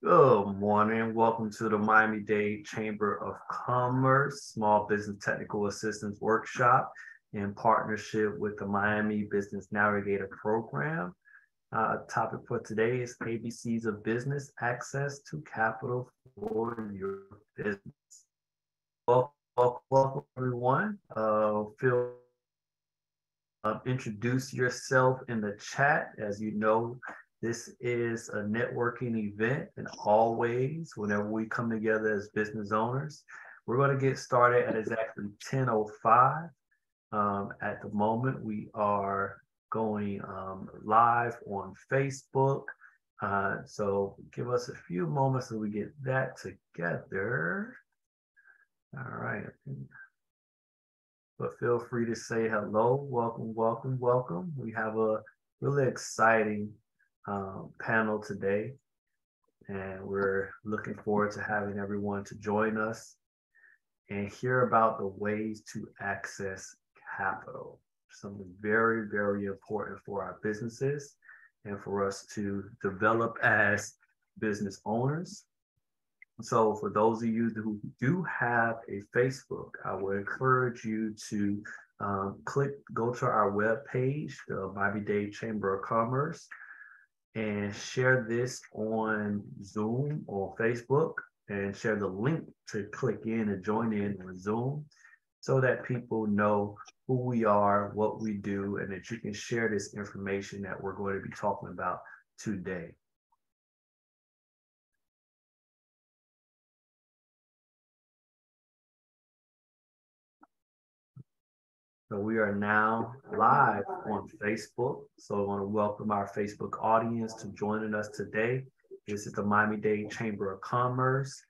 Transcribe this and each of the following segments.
Good morning. Welcome to the Miami-Dade Chamber of Commerce Small Business Technical Assistance Workshop in partnership with the Miami Business Navigator Program. Topic for today is ABCs of Business Access to Capital for Your Business. Welcome everyone. Feel introduce yourself in the chat. As you know, this is a networking event, and always, whenever we come together as business owners, we're going to get started at exactly 10:05. At the moment, we are going live on Facebook. So give us a few moments so we get that together. All right. But feel free to say hello, welcome. We have a really exciting panel today, and we're looking forward to having everyone to join us and hear about the ways to access capital. Something very, very important for our businesses and for us to develop as business owners. So for those of you who do have a Facebook, I would encourage you to go to our webpage, the Miami-Dade Chamber of Commerce, and share this on Zoom or Facebook, and share the link to click in and join in on Zoom so that people know who we are, what we do, and that you can share this information that we're going to be talking about today. So we are now live on Facebook. So I want to welcome our Facebook audience to joining us today. This is the Miami-Dade Chamber of Commerce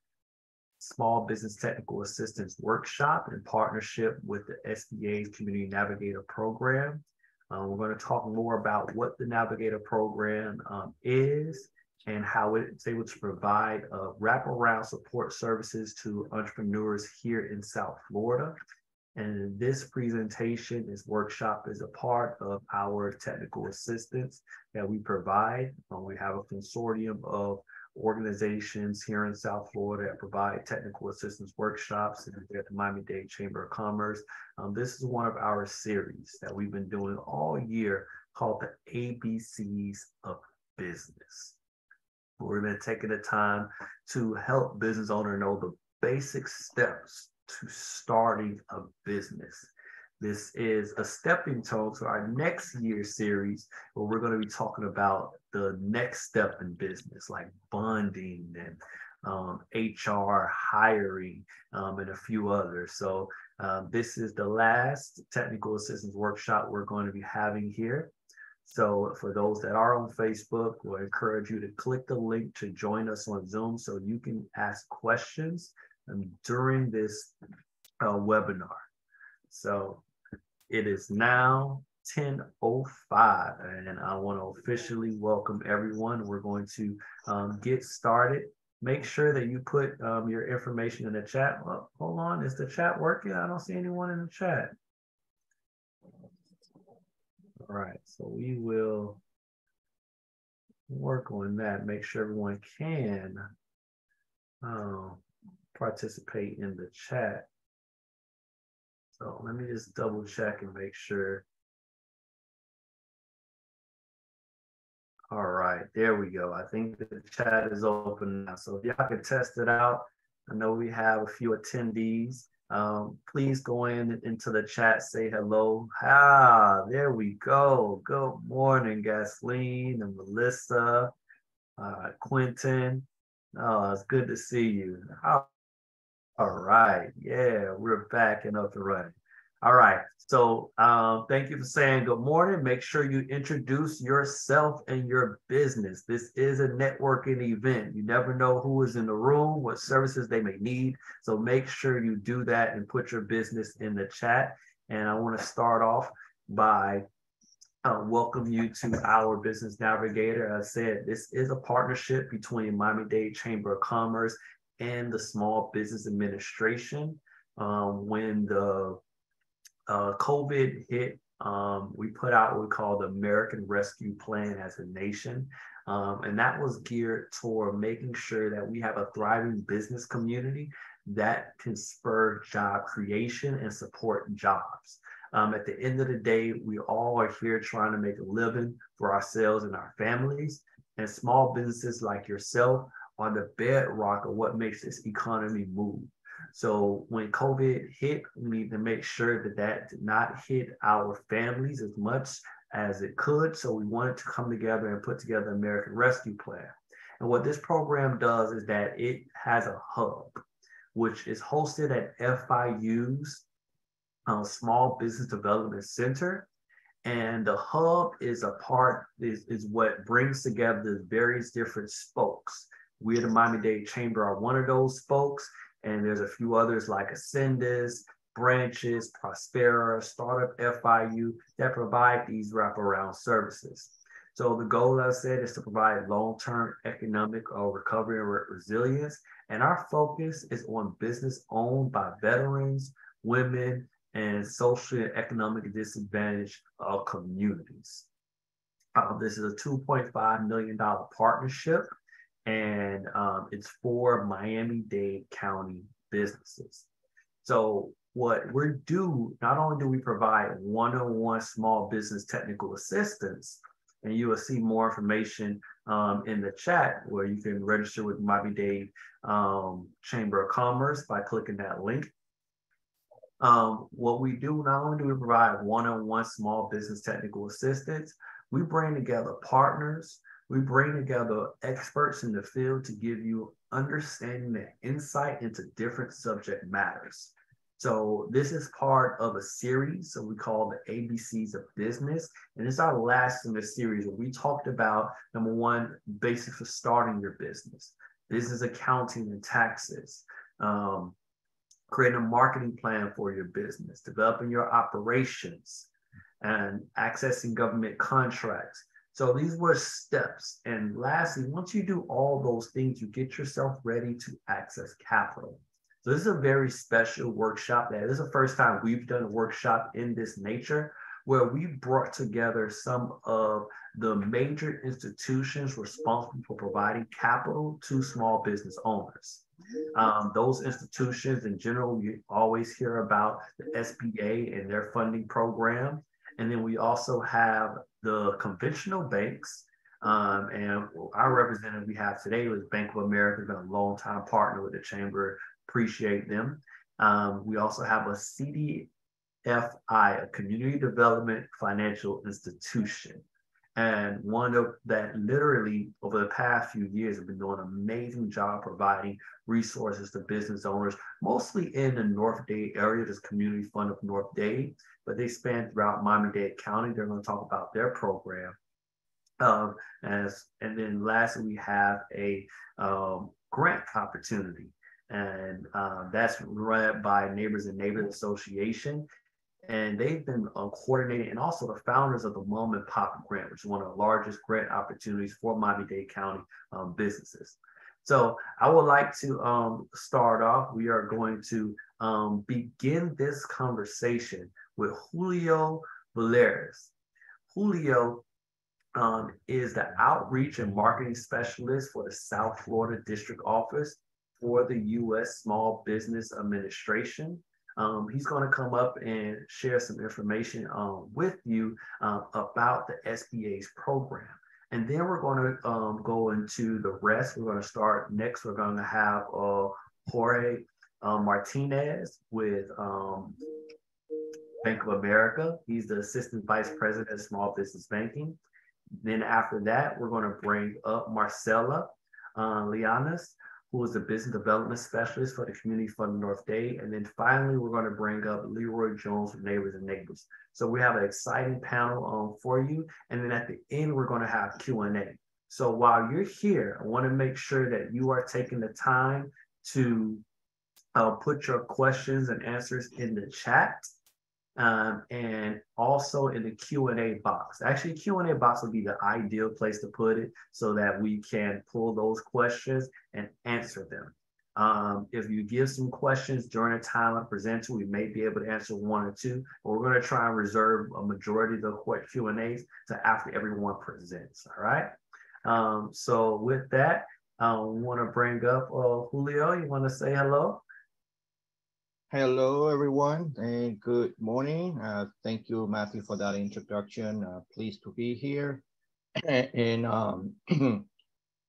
Small Business Technical Assistance Workshop in partnership with the SBA's Community Navigator Program. We're going to talk more about what the Navigator Program is and how it's able to provide wraparound support services to entrepreneurs here in South Florida. And this presentation, this workshop, is a part of our technical assistance that we provide. We have a consortium of organizations here in South Florida that provide technical assistance workshops, and at the Miami-Dade Chamber of Commerce. This is one of our series that we've been doing all year called the ABCs of Business. We've been taking the time to help business owners know the basic steps to starting a business. This is a stepping stone to our next year's series, where we're going to be talking about the next step in business, like bonding and HR, hiring, and a few others. So this is the last technical assistance workshop we're going to be having here. So for those that are on Facebook, we'll encourage you to click the link to join us on Zoom so you can ask questions during this webinar. So it is now 10:05, and I want to officially welcome everyone. We're going to get started. Make sure that you put your information in the chat. Well, hold on, is the chat working? I don't see anyone in the chat. All right, so we will work on that. Make sure everyone can participate in the chat. So let me just double check and make sure. All right, there we go. I think the chat is open now. So if y'all can test it out, I know we have a few attendees. Please go into the chat, say hello. There we go. Good morning, Gasoline and Melissa, Quentin. Oh, it's good to see you. All right. Yeah, we're back and up and running. All right. So thank you for saying good morning. Make sure you introduce yourself and your business. This is a networking event. You never know who is in the room, what services they may need. So make sure you do that and put your business in the chat. And I want to start off by welcome you to our Business Navigator. As I said, this is a partnership between Miami-Dade Chamber of Commerce and the Small Business Administration. When the COVID hit we put out what we call the American Rescue Plan as a nation. And that was geared toward making sure that we have a thriving business community that can spur job creation and support jobs. At the end of the day, we all are here trying to make a living for ourselves and our families. And small businesses like yourself are the bedrock of what makes this economy move. So when COVID hit, we need to make sure that that did not hit our families as much as it could. So we wanted to come together and put together an American Rescue Plan. And what this program does is that it has a hub, which is hosted at FIU's Small Business Development Center. And the hub is is what brings together the various different spokes. We at the Miami-Dade Chamber are one of those spokes, and there's a few others like Ascendus, Branches, Prospera, Startup FIU that provide these wraparound services. So the goal, as I said, is to provide long-term economic recovery and resilience. And our focus is on business owned by veterans, women, and social and economic disadvantaged communities. This is a $2.5 million partnership, and it's for Miami-Dade County businesses. So what we do, not only do we provide one-on-one small business technical assistance, and you will see more information in the chat where you can register with Miami-Dade Chamber of Commerce by clicking that link. What we do, not only do we provide one-on-one small business technical assistance, we bring together partners, we bring together experts in the field to give you understanding and insight into different subject matters. So this is part of a series, so we call the ABCs of Business, and it's our last in the series where we talked about, number one, basics for starting your business accounting and taxes, creating a marketing plan for your business, developing your operations, and accessing government contracts. So these were steps. And lastly, once you do all those things, you get yourself ready to access capital. So this is a very special workshop. This is the first time we've done a workshop in this nature, where we brought together some of the major institutions responsible for providing capital to small business owners. Those institutions in general, you always hear about the SBA and their funding program. And then we also have the conventional banks. And our representative we have today was Bank of America, been a long-time partner with the Chamber, appreciate them. We also have a CDFI, a Community Development Financial Institution. And one of that literally over the past few years have been doing an amazing job providing resources to business owners, mostly in the North Dade area, this community fund of North Dade, but they span throughout Miami-Dade County. They're going to talk about their program. And then lastly, we have a grant opportunity, and that's run by Neighbors and Neighbors Association. And they've been coordinating, and also the founders of the Mom and Pop Grant, which is one of the largest grant opportunities for Miami-Dade County businesses. So I would like to start off. We are going to begin this conversation with Julio Valeris. Julio is the Outreach and Marketing Specialist for the South Florida District Office for the U.S. Small Business Administration. He's going to come up and share some information with you about the SBA's program. And then we're going to go into the rest. We're going to start next. We're going to have Jorge Martinez with Bank of America. He's the Assistant Vice President of Small Business Banking. Then after that, we're going to bring up Marcela Lianas, who is the Business Development Specialist for the Community Fund North Dade. And then finally, we're going to bring up Leroy Jones from Neighbors and Neighbors. So we have an exciting panel for you. And then at the end, we're going to have Q&A. So while you're here, I want to make sure that you are taking the time to put your questions and answers in the chat. And also in the Q&A box. Actually, Q&A box would be the ideal place to put it so that we can pull those questions and answer them. If you give some questions during the time I present you, we may be able to answer one or two, but we're going to try and reserve a majority of the Q&As to after everyone presents, all right? So with that, I want to bring up Julio. You want to say hello? Hello, everyone, and good morning. Thank you, Matthew, for that introduction. Pleased to be here, and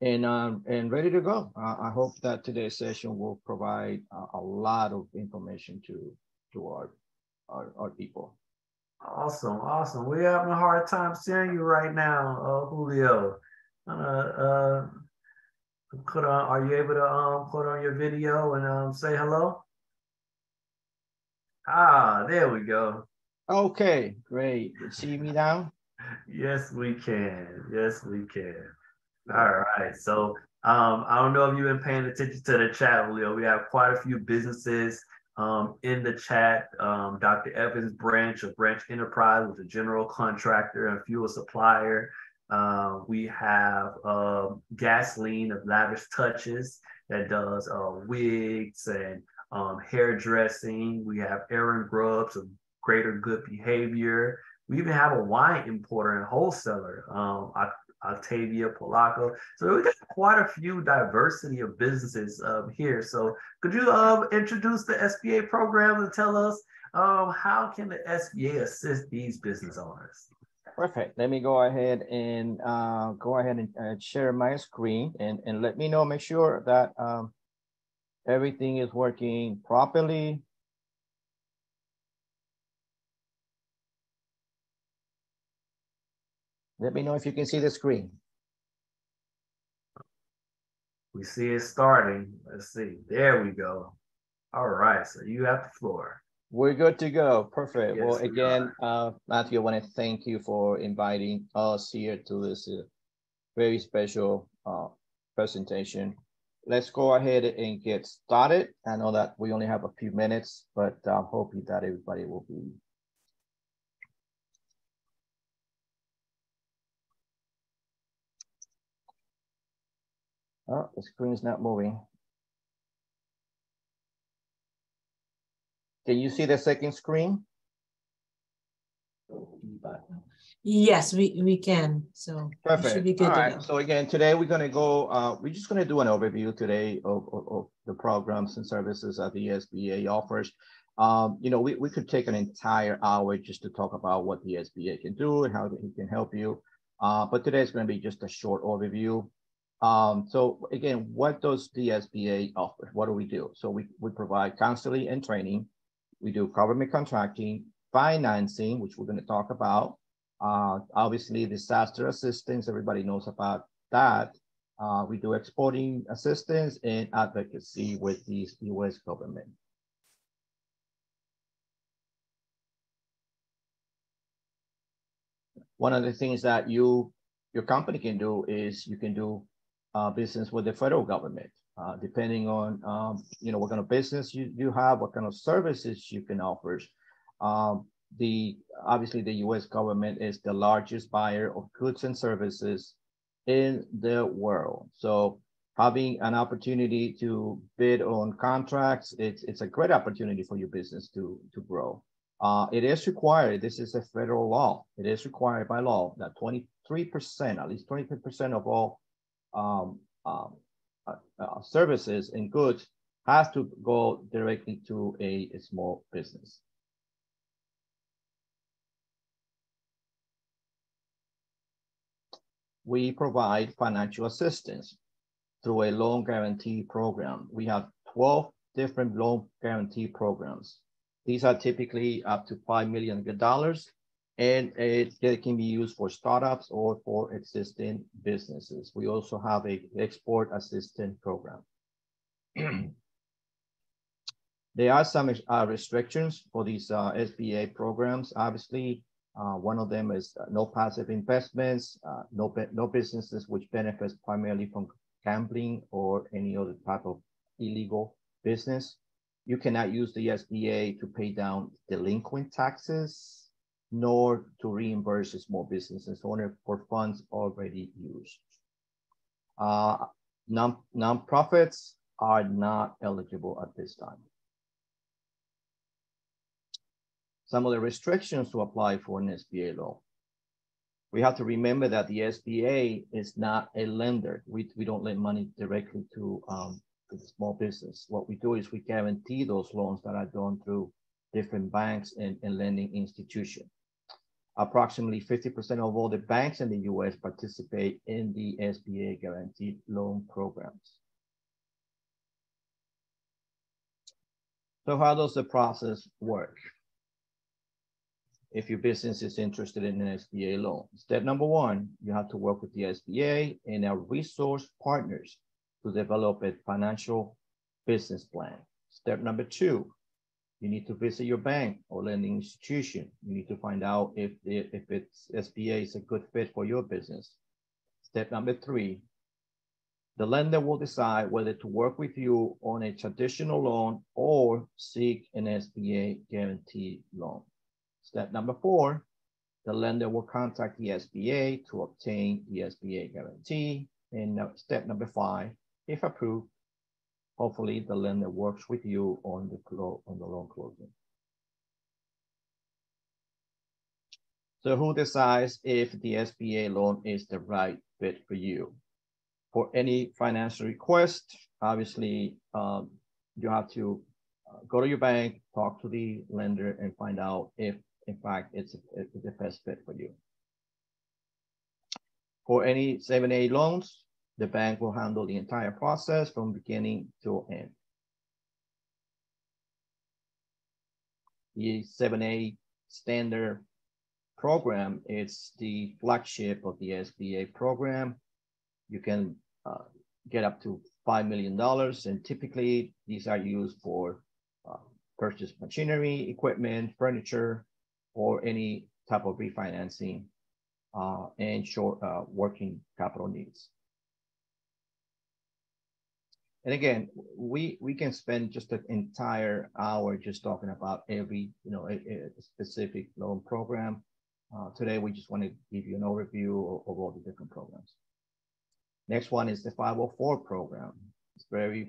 and ready to go. I hope that today's session will provide a lot of information to our people. Awesome, awesome. We're having a hard time seeing you right now, Julio. Are you able to put on your video and say hello? Ah, there we go. Okay, great. You see me now? Yes, we can. Yes, we can. All right. So I don't know if you've been paying attention to the chat, Julio. We have quite a few businesses in the chat. Dr. Evans Branch of Branch Enterprise was a general contractor and fuel supplier. We have Gasoline of Lavish Touches that does wigs and hairdressing. We have Aaron Grubbs of Greater Good Behavior. We even have a wine importer and wholesaler, Octavia Polacco. So we got quite a few diversity of businesses here. So could you introduce the SBA program and tell us how can the SBA assist these business owners? Perfect. Let me go ahead and share my screen and let me know, make sure that everything is working properly. Let me know if you can see the screen. We see it starting. Let's see. There we go. All right. So you have the floor. We're good to go. Perfect. Yes, well, again, Matthew, I want to thank you for inviting us here to this very special presentation. Let's go ahead and get started. I know that we only have a few minutes, but I'm hoping that everybody will be. Oh, the screen is not moving. Can you see the second screen? Yes, we can. So perfect. Should be good. All right. So again, today we're going to go. We're just going to do an overview today of the programs and services that the SBA offers. You know, we could take an entire hour just to talk about what the SBA can do and how it can help you. But today is going to be just a short overview. So again, what does the SBA offer? What do we do? So we provide counseling and training. We do government contracting, financing, which we're going to talk about. Obviously, disaster assistance, everybody knows about that. We do exporting assistance and advocacy with the U.S. government. One of the things that your company can do is you can do business with the federal government, depending on you know, what kind of business you have, what kind of services you can offer. Obviously the U.S. government is the largest buyer of goods and services in the world. So having an opportunity to bid on contracts, it's a great opportunity for your business to grow. It is required, this is a federal law, it is required by law that 23%, at least 23% of all services and goods has to go directly to a small business. We provide financial assistance through a loan guarantee program. We have 12 different loan guarantee programs. These are typically up to $5 million, and it can be used for startups or for existing businesses. We also have an export assistance program. There are some restrictions for these SBA programs. Obviously, one of them is no passive investments, no businesses which benefits primarily from gambling or any other type of illegal business. You cannot use the SBA to pay down delinquent taxes, nor to reimburse small businesses owner for funds already used. Non-profits, are not eligible at this time. Some of the restrictions to apply for an SBA loan. We have to remember that the SBA is not a lender. We don't lend money directly to the small business. What we do is we guarantee those loans that are done through different banks and lending institutions. Approximately 50% of all the banks in the US participate in the SBA guaranteed loan programs. So how does the process work? If your business is interested in an SBA loan. Step number one, you have to work with the SBA and our resource partners to develop a financial business plan. Step number two, you need to visit your bank or lending institution. You need to find out if it's SBA is a good fit for your business. Step number three, the lender will decide whether to work with you on a traditional loan or seek an SBA guaranteed loan. Step number four, the lender will contact the SBA to obtain the SBA guarantee. And step number five, if approved, hopefully the lender works with you on the loan closing. So who decides if the SBA loan is the right fit for you? For any financial request, obviously you have to go to your bank, talk to the lender, and find out if in fact it's the best fit for you. For any 7A loans, the bank will handle the entire process from beginning to end. The 7A standard program is the flagship of the SBA program. You can get up to $5 million, and typically these are used for purchase machinery, equipment, furniture, or any type of refinancing and short working capital needs. And again, we can spend just an entire hour just talking about every a specific loan program. Today, we just want to give you an overview of all the different programs. Next one is the 504 program. It's very,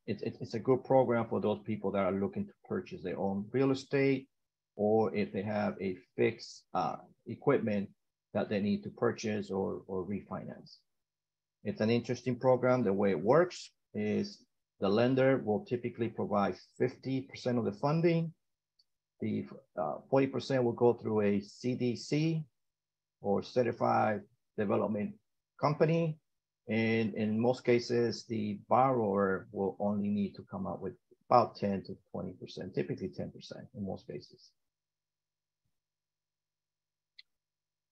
it's a good program for those people that are looking to purchase their own real estate, or if they have a fixed equipment that they need to purchase or refinance. It's an interesting program. The way it works is the lender will typically provide 50% of the funding. The 40% will go through a CDC or Certified Development Company. And in most cases, the borrower will only need to come up with about 10 to 20%, typically 10% in most cases.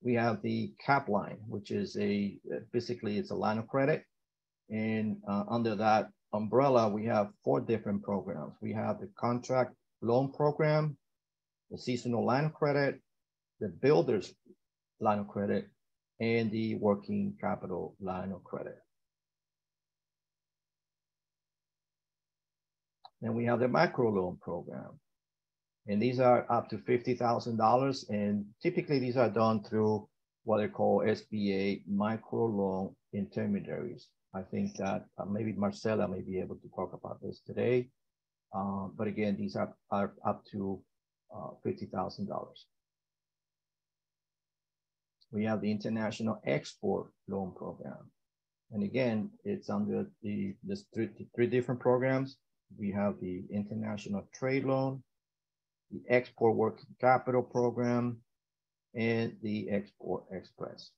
We have the CAP line, which is basically it's a line of credit. And under that umbrella, we have 4 different programs. We have the contract loan program, the seasonal line of credit, the builder's line of credit, and the working capital line of credit. Then we have the micro loan program. And these are up to $50,000. And typically these are done through what they call SBA micro loan intermediaries. I think that maybe Marcela may be able to talk about this today. But again, these are up to $50,000. We have the International Export Loan Program. And again, it's under this three different programs. We have the International Trade Loan, the Export Working Capital Program, and the Export Express.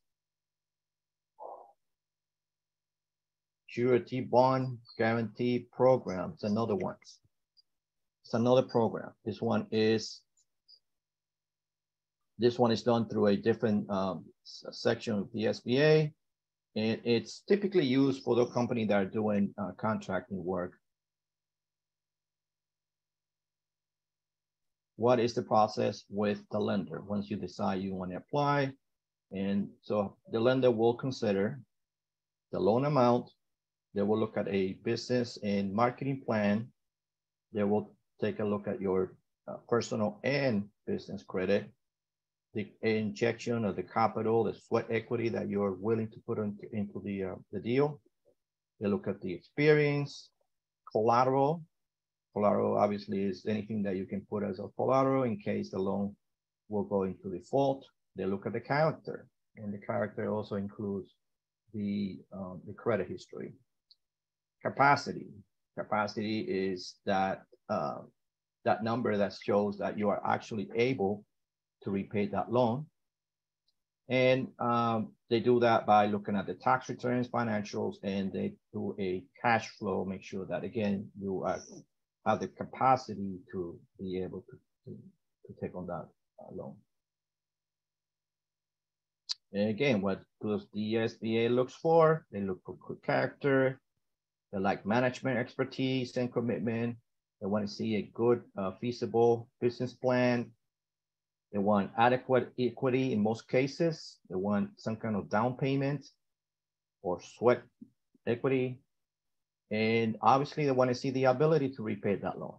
Surety Bond Guarantee Program, it's another one. It's another program. This one is done through a different section of the SBA. And it's typically used for the company that are doing contracting work. What is the process with the lender once you decide you want to apply? And so the lender will consider the loan amount. They will look at a business and marketing plan. They will take a look at your personal and business credit, the injection of the capital, the sweat equity that you're willing to put into the deal. They look at the experience, collateral. Collateral obviously is anything that you can put as a collateral in case the loan will go into default. They look at the character, and the character also includes the credit history. Capacity. Capacity is that that number that shows that you are actually able to repay that loan. And they do that by looking at the tax returns, financials, and they do a cash flow, make sure that, again, you have the capacity to be able to take on that loan. And again, what does the SBA looks for? They look for good character. They like management expertise and commitment. They want to see a good, feasible business plan. They want adequate equity in most cases. They want some kind of down payment or sweat equity. And obviously, they want to see the ability to repay that loan.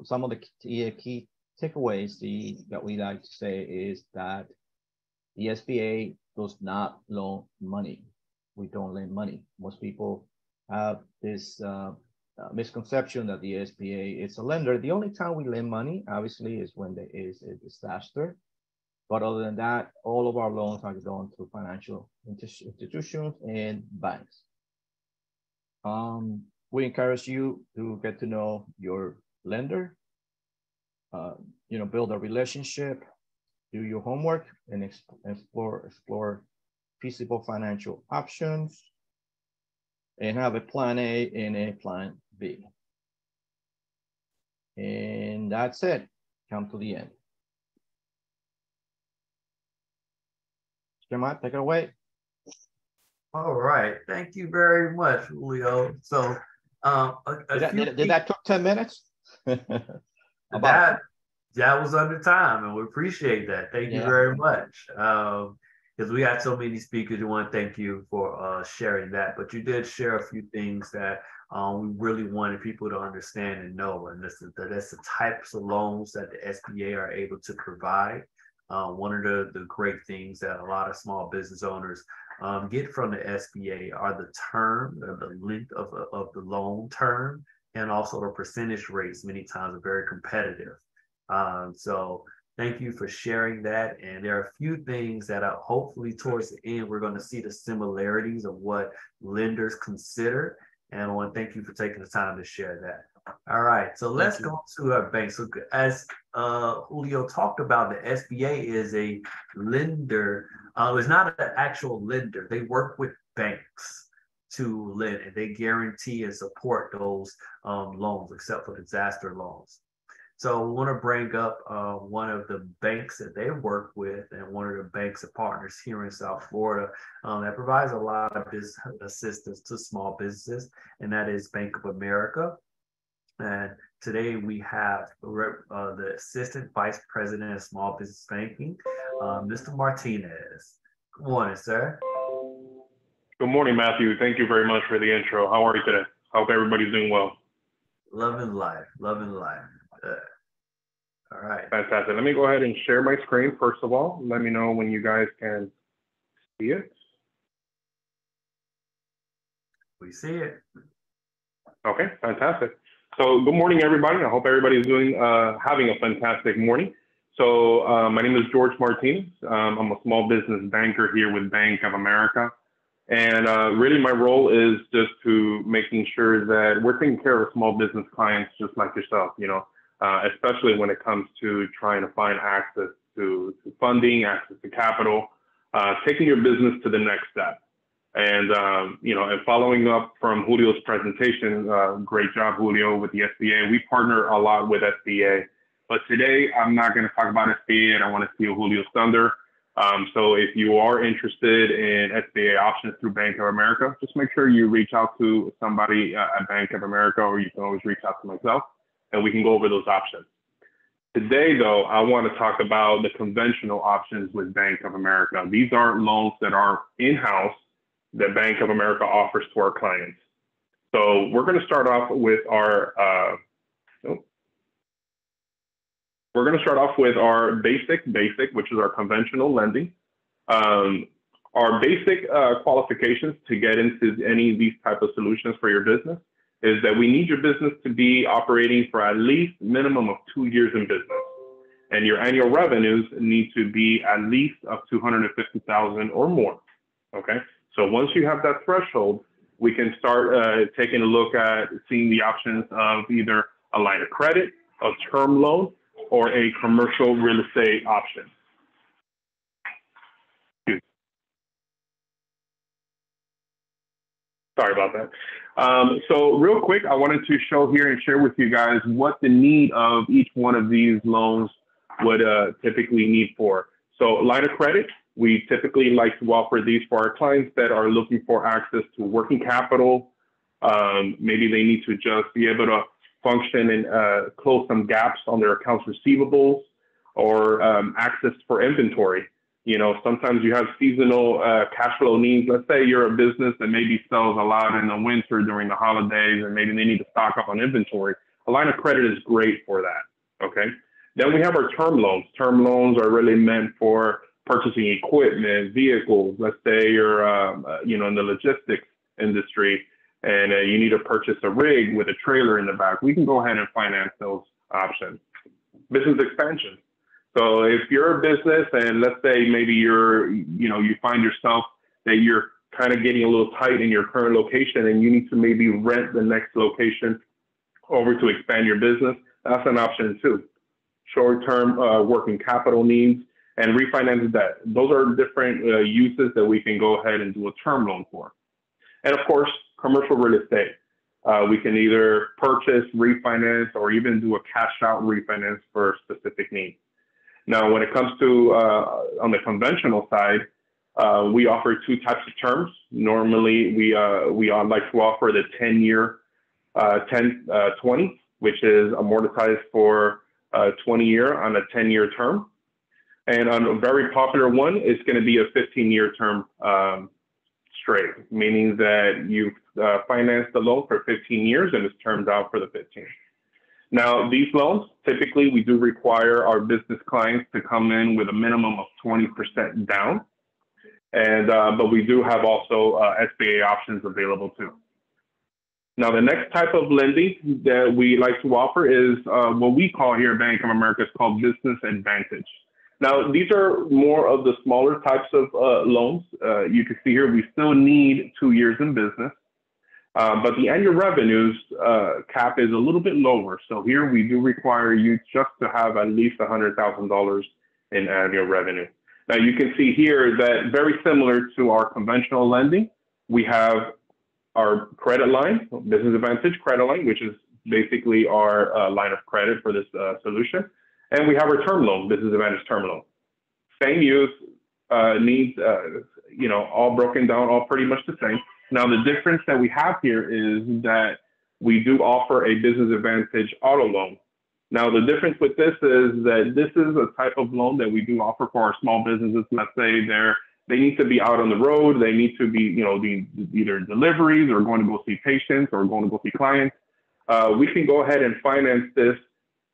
Some of the key takeaways that we like to say is that the SBA does not loan money. We don't lend money. Most people have this misconception that the SBA is a lender. The only time we lend money, obviously, is when there is a disaster. But other than that, all of our loans are done through financial institutions and banks. We encourage you to get to know your lender, build a relationship, do your homework, and explore feasible financial options, and have a plan A and a plan B. And that's it. Come to the end. Matt, take it away. All right. Thank you very much, Julio. So did that took 10 minutes? that was under time, and we appreciate that. Thank you very much. Because we had so many speakers, we want to thank you for sharing that. But you did share a few things that we really wanted people to understand and know. And that's the types of loans that the SBA are able to provide. One of the great things that a lot of small business owners get from the SBA are the term, the length of the loan term, and also the percentage rates many times are very competitive. So thank you for sharing that. And there are a few things that are hopefully towards the end, we're going to see the similarities of what lenders consider. And I want to thank you for taking the time to share that. All right, so let's go to our bank. So as Julio talked about, the SBA is a lender. It's not an actual lender. They work with banks to lend, and they guarantee and support those loans, except for disaster loans. So we want to bring up one of the banks that they work with, and one of the banks and partners here in South Florida that provides a lot of business assistance to small businesses, and that is Bank of America. And today we have the Assistant Vice President of Small Business Banking, Mr. Martinez. Good morning, sir. Good morning, Matthew. Thank you very much for the intro. How are you today? Hope everybody's doing well. Loving life. All right. Fantastic. Let me go ahead and share my screen first of all. Let me know when you guys can see it. We see it. Okay, fantastic. So good morning, everybody. I hope everybody's having a fantastic morning. So my name is George Martinez. I'm a small business banker here with Bank of America. And really my role is just to making sure that we're taking care of small business clients just like yourself, especially when it comes to trying to find access to funding, access to capital, taking your business to the next step. And, and following up from Julio's presentation, great job, Julio, with the SBA. We partner a lot with SBA, but today I'm not going to talk about SBA, and I want to steal Julio's thunder. So if you are interested in SBA options through Bank of America, just make sure you reach out to somebody at Bank of America, or you can always reach out to myself, and we can go over those options. Today, though, I want to talk about the conventional options with Bank of America. These are loans that are in-house that Bank of America offers to our clients. So we're going to start off with our basic, which is our conventional lending. Our basic qualifications to get into any of these type of solutions for your business is that we need your business to be operating for at least minimum of 2 years in business. And your annual revenues need to be at least of $250,000 or more, okay? So once you have that threshold, we can start taking a look at seeing the options of either a line of credit, a term loan, or a commercial real estate option. Sorry about that. So real quick, I wanted to show here and share with you guys what the need of each one of these loans would typically need for. So line of credit, we typically like to offer these for our clients that are looking for access to working capital. Maybe they need to just be able to function and close some gaps on their accounts receivables, or access for inventory. You know, sometimes you have seasonal cash flow needs. Let's say you're a business that maybe sells a lot in the winter during the holidays, and maybe they need to stock up on inventory. A line of credit is great for that, okay? Then we have our term loans. Term loans are really meant for purchasing equipment, vehicles. Let's say you're, you know, in the logistics industry, and you need to purchase a rig with a trailer in the back. We can go ahead and finance those options. Business expansion. So if you're a business and let's say maybe you're, you know, you find yourself that you're kind of getting a little tight in your current location and you need to maybe rent the next location over to expand your business, that's an option too. Short-term working capital needs and refinance debt. Those are different uses that we can go ahead and do a term loan for. And of course, commercial real estate. We can either purchase, refinance, or even do a cash out refinance for specific needs. Now, when it comes to on the conventional side, we offer two types of terms. Normally, we like to offer the 10-year 10-20, which is amortized for 20-year on a 10-year term. And on a very popular one, it's going to be a 15-year term straight, meaning that you've financed the loan for 15 years and it's termed out for the 15. Now, these loans, typically we do require our business clients to come in with a minimum of 20% down. And, but we do have also SBA options available too. Now, the next type of lending that we like to offer is what we call here at Bank of America is called Business Advantage. Now, these are more of the smaller types of loans. You can see here, we still need 2 years in business. But the annual revenues cap is a little bit lower. So here we do require you just to have at least $100,000 in annual revenue. Now you can see here that very similar to our conventional lending, we have our credit line, Business Advantage credit line, which is basically our line of credit for this solution. And we have our term loan, Business Advantage term loan. Same use, needs, you know, all broken down, all pretty much the same. Now, the difference that we have here is that we do offer a Business Advantage auto loan. Now, the difference with this is that this is a type of loan that we do offer for our small businesses. Let's say they need to be out on the road. They need to be, you know, either deliveries or going to go see patients or going to go see clients. We can go ahead and finance this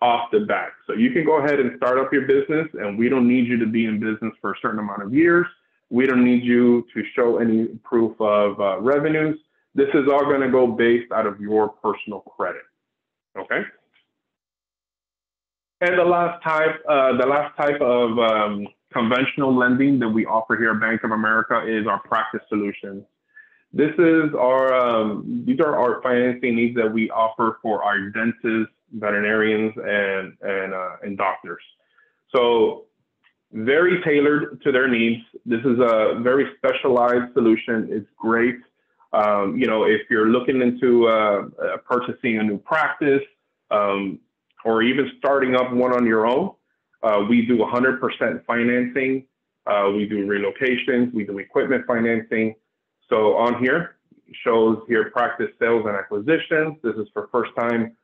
off the bat. So you can go ahead and start up your business, and we don't need you to be in business for a certain amount of years. We don't need you to show any proof of revenues. This is all going to go based out of your personal credit, okay? And the last type of conventional lending that we offer here at Bank of America is our practice solutions. This is our these are our financing needs that we offer for our dentists, veterinarians, and doctors. So very tailored to their needs. This is a very specialized solution. It's great. You know, if you're looking into purchasing a new practice or even starting up one on your own, we do 100% financing. We do relocations. We do equipment financing. So on here shows here practice sales and acquisitions. This is for first-time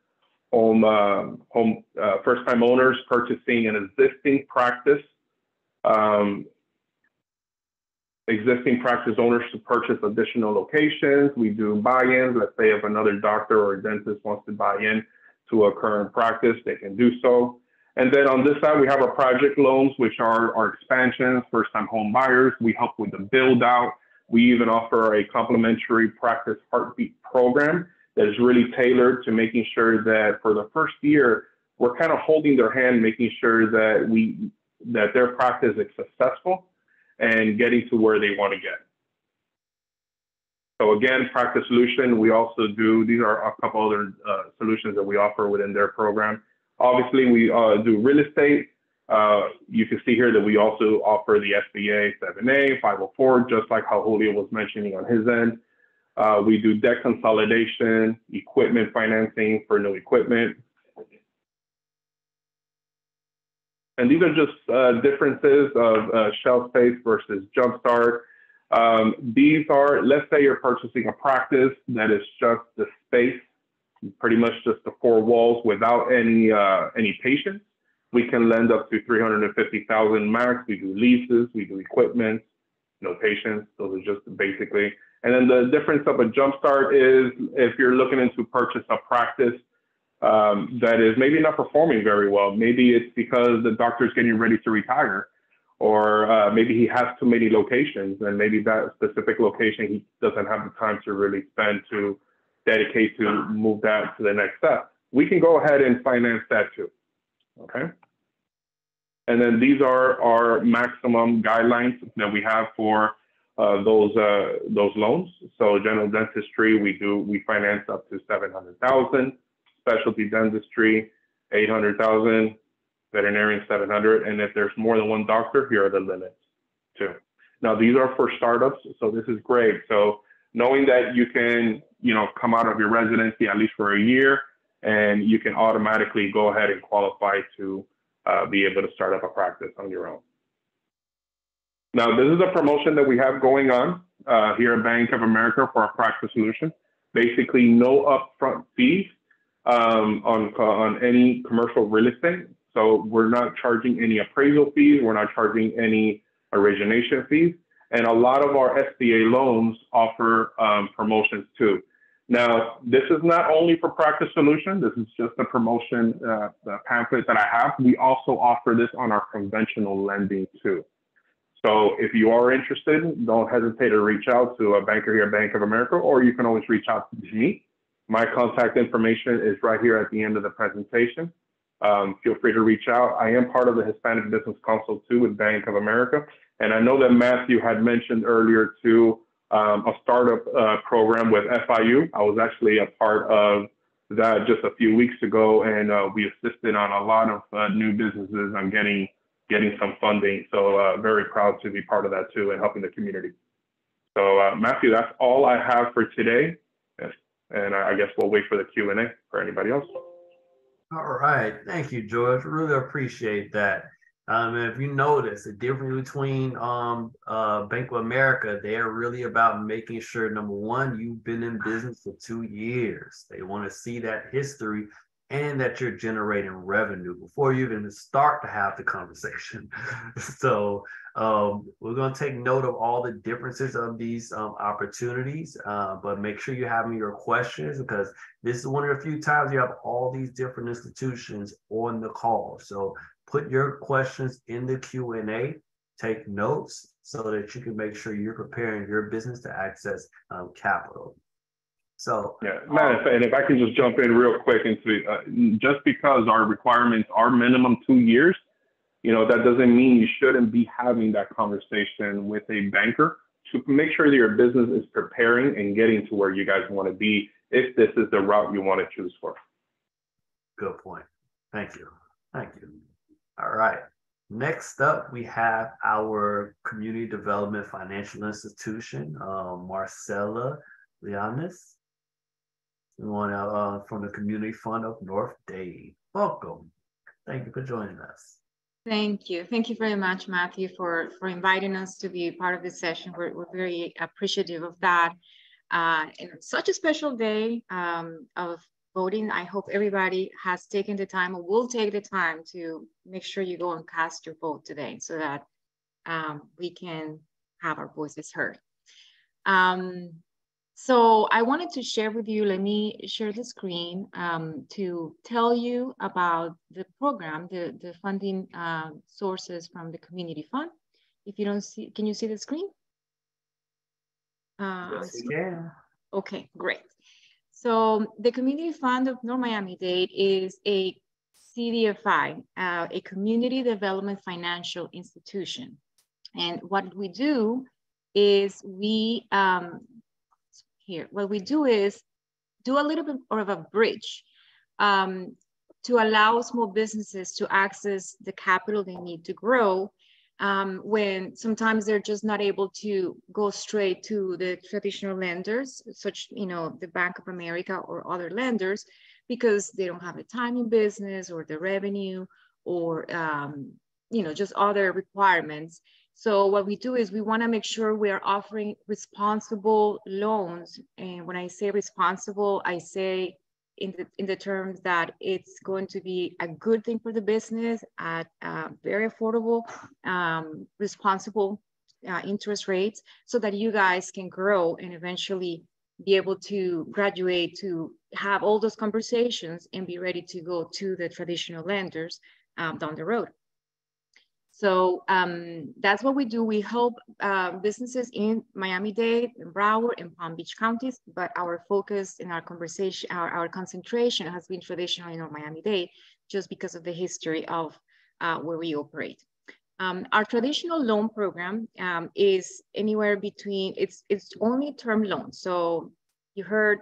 first-time owners purchasing an existing practice. Existing practice owners to purchase additional locations. We do buy-ins. Let's say if another doctor or a dentist wants to buy in to a current practice, they can do so. And then on this side, we have our project loans, which are our expansions, first-time home buyers. We help with the build-out. We even offer a complimentary practice heartbeat program that is really tailored to making sure that for the first year, we're kind of holding their hand, making sure that their practice is successful and getting to where they want to get. So again, practice solution, we also do, these are a couple other solutions that we offer within their program. Obviously, we do real estate. You can see here that we also offer the SBA 7A, 504, just like how Julio was mentioning on his end. We do debt consolidation, equipment financing for new equipment. And these are just differences of shelf space versus jumpstart. These are, let's say you're purchasing a practice that is just the space, pretty much just the four walls without any patients. We can lend up to $350,000 max. We do leases, we do equipment, no patients. Those are just basically. And then the difference of a jumpstart is if you're looking to purchase a practice that is maybe not performing very well. Maybe it's because the doctor's getting ready to retire, or maybe he has too many locations, and maybe that specific location he doesn't have the time to really spend to dedicate to move that to the next step. We can go ahead and finance that too, okay? And then these are our maximum guidelines that we have for those loans. So general dentistry, we finance up to $700,000. Specialty dentistry, $800,000. Veterinarian, $700,000. And if there's more than one doctor, here are the limits too. Now these are for startups, so this is great. So knowing that you can, come out of your residency at least for a year, and you can automatically go ahead and qualify to be able to start up a practice on your own. Now, this is a promotion that we have going on here at Bank of America for our practice solution. Basically, no upfront fees on any commercial real estate. So we're not charging any appraisal fees. We're not charging any origination fees. And a lot of our SBA loans offer promotions too. Now, this is not only for practice solution. This is just a promotion, the pamphlet that I have. We also offer this on our conventional lending too. So if you are interested, don't hesitate to reach out to a banker here at Bank of America, or you can always reach out to me. My contact information is right here at the end of the presentation. Feel free to reach out. I am part of the Hispanic Business Council too with Bank of America. And I know that Matthew had mentioned earlier too, a startup program with FIU. I was actually a part of that just a few weeks ago, and we assisted on a lot of new businesses on getting some funding. So very proud to be part of that too and helping the community. So Matthew, that's all I have for today. And I guess we'll wait for the Q&A for anybody else. All right. Thank you, George. Really appreciate that. If you notice the difference between Bank of America, they're really about making sure, number one, you've been in business for 2 years. They want to see that history and that you're generating revenue before you even start to have the conversation. So we're going to take note of all the differences of these opportunities, but make sure you're having your questions, because this is one of the few times you have all these different institutions on the call. So put your questions in the Q&A, take notes so that you can make sure you're preparing your business to access capital. So yeah, Matt, and if I can just jump in real quick into just because our requirements are minimum 2 years, that doesn't mean you shouldn't be having that conversation with a banker to make sure that your business is preparing and getting to where you guys want to be, if this is the route you want to choose for. Good point. Thank you. Thank you. All right. Next up, we have our Community Development Financial Institution, Marcella Leonis. We want from the Community Fund of North Dade. Welcome. Thank you for joining us. Thank you. Thank you very much, Matthew, for inviting us to be part of this session. We're very appreciative of that. And it's such a special day of voting. I hope everybody has taken the time or will take the time to make sure you go and cast your vote today so that we can have our voices heard. So I wanted to share with you, let me share the screen to tell you about the program, the funding sources from the community fund. If you don't see, can you see the screen? Yes, we can. Okay, great. So the Community Fund of North Miami-Dade is a CDFI, a Community Development Financial Institution. And what we do is what we do is do a little bit of a bridge to allow small businesses to access the capital they need to grow when sometimes they're just not able to go straight to the traditional lenders, such, the Bank of America or other lenders, because they don't have the time in business or the revenue or, just other requirements. So what we do is we want to make sure we are offering responsible loans. And when I say responsible, I say in the terms that it's going to be a good thing for the business at very affordable, responsible interest rates, so that you guys can grow and eventually be able to graduate, to have all those conversations and be ready to go to the traditional lenders down the road. So that's what we do. We help businesses in Miami-Dade, and Broward, and Palm Beach counties, but our focus in our conversation, our concentration has been traditionally in Miami-Dade, just because of the history of where we operate. Our traditional loan program is anywhere between, it's only term loans. So you heard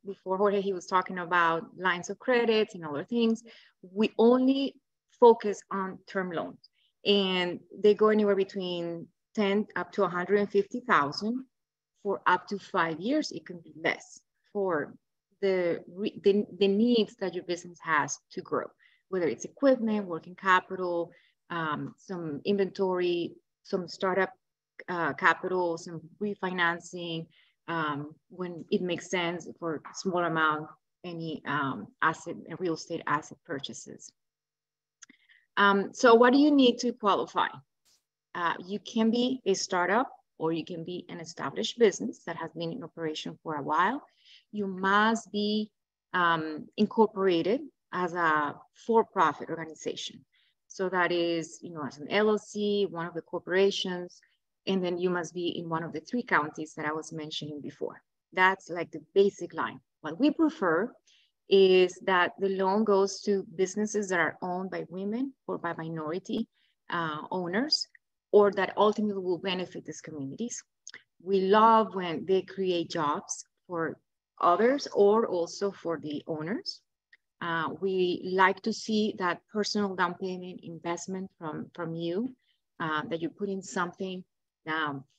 before Jorge, he was talking about lines of credit and other things. We only focus on term loans. And they go anywhere between 10 up to 150,000 for up to 5 years. It can be less for the needs that your business has to grow, whether it's equipment, working capital, some inventory, some startup capital, some refinancing, when it makes sense for a small amount, any asset and real estate asset purchases. So what do you need to qualify? You can be a startup, or you can be an established business that has been in operation for a while. You must be incorporated as a for-profit organization. So that is, as an LLC, one of the corporations, and then you must be in one of the 3 counties that I was mentioning before. That's like the basic line. What we prefer is that the loan goes to businesses that are owned by women or by minority owners, or that ultimately will benefit these communities. We love when they create jobs for others or also for the owners. We like to see that personal down payment investment from you, that you put in something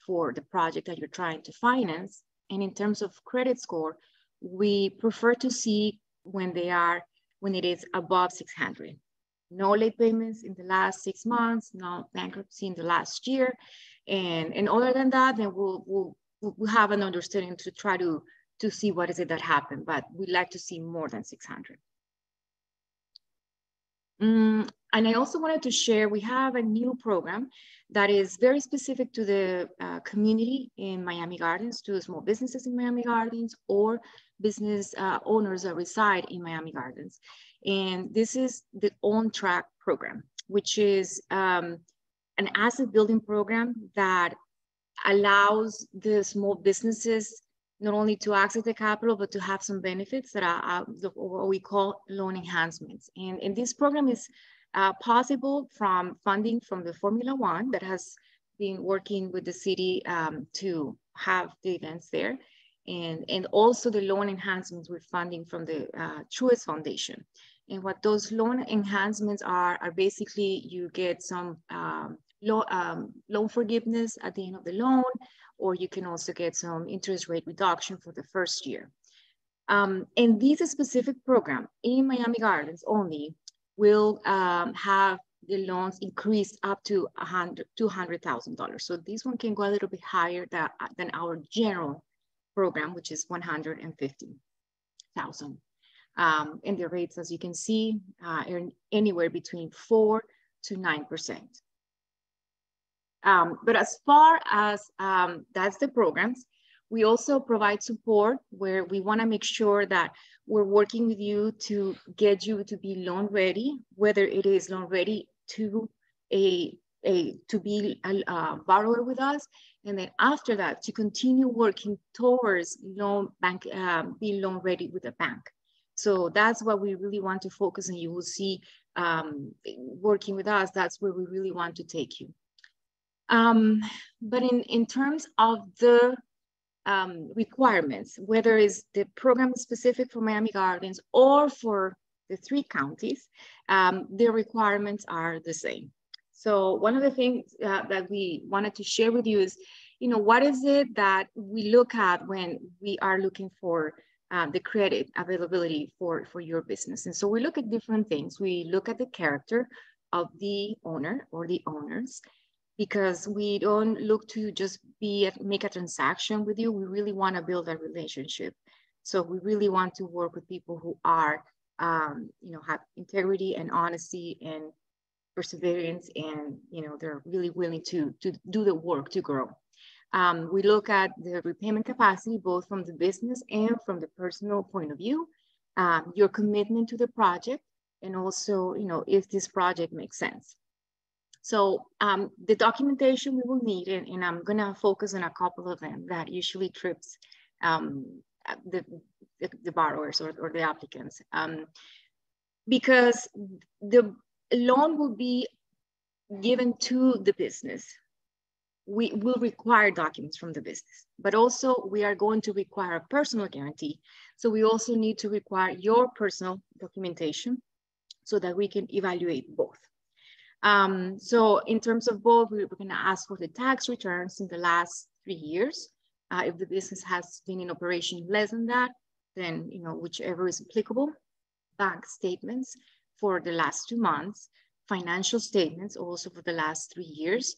for the project that you're trying to finance. And in terms of credit score, we prefer to see when it is above 600. No late payments in the last 6 months, no bankruptcy in the last year. And other than that, then we'll have an understanding to try to see what is it that happened, but we'd like to see more than 600. And I also wanted to share, we have a new program that is very specific to the community in Miami Gardens, to the small businesses in Miami Gardens, or business owners that reside in Miami Gardens. And this is the On Track program, which is an asset building program that allows the small businesses not only to access the capital, but to have some benefits that are what we call loan enhancements. And this program is possible from funding from the Formula One that has been working with the city to have the events there. And also the loan enhancements with funding from the Truist Foundation. And what those loan enhancements are basically you get some loan forgiveness at the end of the loan, or you can also get some interest rate reduction for the first year. And this specific program in Miami Gardens only will have the loans increased up to $200,000. So this one can go a little bit higher than our general program, which is $150,000. And the rates, as you can see, are anywhere between 4 to 9%. But as far as that's the programs, We also provide support where we want to make sure that we're working with you to get you to be loan ready, whether it is loan ready to be a borrower with us, and then after that to continue working towards being loan ready with a bank. So that's what we really want to focus on. You will see working with us, that's where we really want to take you. But in terms of the requirements, whether it's the program specific for Miami Gardens or for the 3 counties, the requirements are the same. So one of the things that we wanted to share with you is, what is it that we look at when we are looking for the credit availability for your business? And so we look at different things. We look at the character of the owner or the owners, because we don't look to just make a transaction with you. We really want to build a relationship. So we really want to work with people who are, have integrity and honesty and perseverance, and they're really willing to do the work to grow. We look at the repayment capacity, both from the business and from the personal point of view, your commitment to the project, and also, if this project makes sense. So the documentation we will need, and I'm gonna focus on a couple of them that usually trips the borrowers or the applicants, because the loan will be given to the business. We will require documents from the business, but also we are going to require a personal guarantee. So we also need to require your personal documentation so that we can evaluate both. So in terms of both, we're going to ask for the tax returns in the last 3 years. If the business has been in operation less than that, then whichever is applicable. Bank statements for the last 2 months, financial statements also for the last 3 years.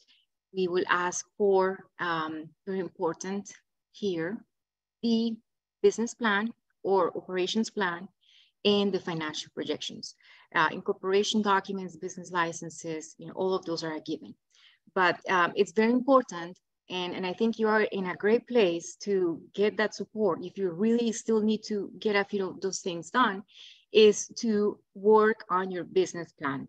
We will ask for, very important here, the business plan or operations plan and the financial projections. Incorporation documents, business licenses, all of those are a given. But it's very important, and I think you are in a great place to get that support. If you really still need to get a few of those things done, is to work on your business plan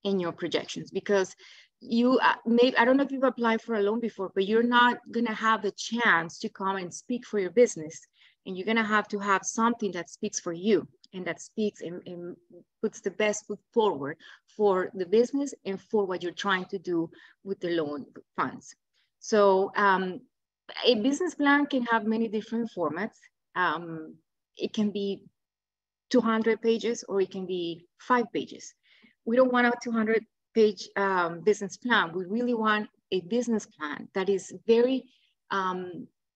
and your projections, because you I don't know if you've applied for a loan before, but you're not gonna have the chance to come and speak for your business, and you're gonna have to have something that speaks for you and that speaks and puts the best foot forward for the business and for what you're trying to do with the loan funds. So a business plan can have many different formats. It can be 200 pages or it can be 5 pages. We don't want a 200-page business plan. We really want a business plan that is very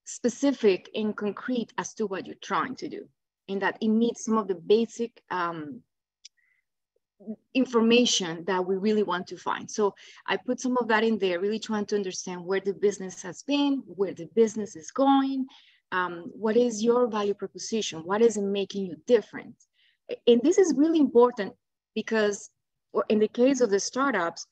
specific and concrete as to what you're trying to do, and that it meets some of the basic information that we really want to find. So I put some of that in there, really trying to understand where the business has been, where the business is going, what is your value proposition, what is it making you different. And this is really important because in the case of the startups,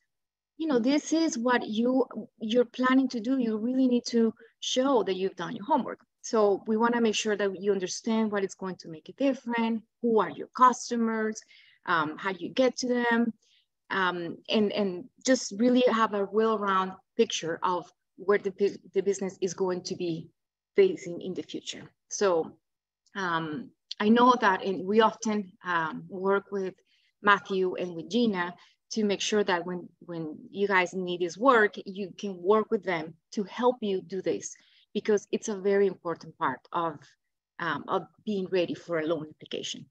this is what you're planning to do. You really need to show that you've done your homework. So we want to make sure that you understand what is going to make it different, who are your customers, how do you get to them, and just really have a well-rounded picture of where the business is going to be facing in the future. So I know that we often work with Matthew and with Gina to make sure that when you guys need this work, you can work with them to help you do this, because it's a very important part of being ready for a loan application.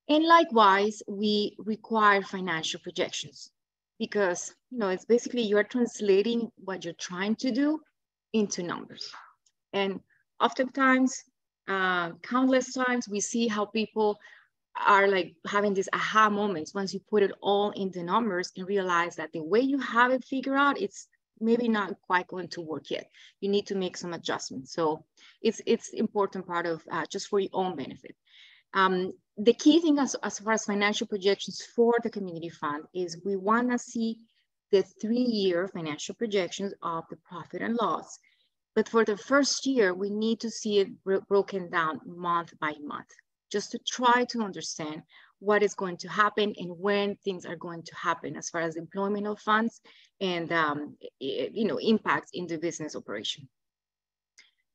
And likewise, we require financial projections, because it's basically you're translating what you're trying to do into numbers. And oftentimes, countless times, we see how people are like having these aha moments once you put it all in the numbers and realize that the way you have it figured out, it's maybe not quite going to work yet. You need to make some adjustments. So it's important part of just for your own benefit. The key thing as far as financial projections for the community fund is we want to see the 3-year financial projections of the profit and loss But for the first year, we need to see it broken down month by month, just to try to understand what is going to happen and when things are going to happen as far as deployment of funds and impacts in the business operation.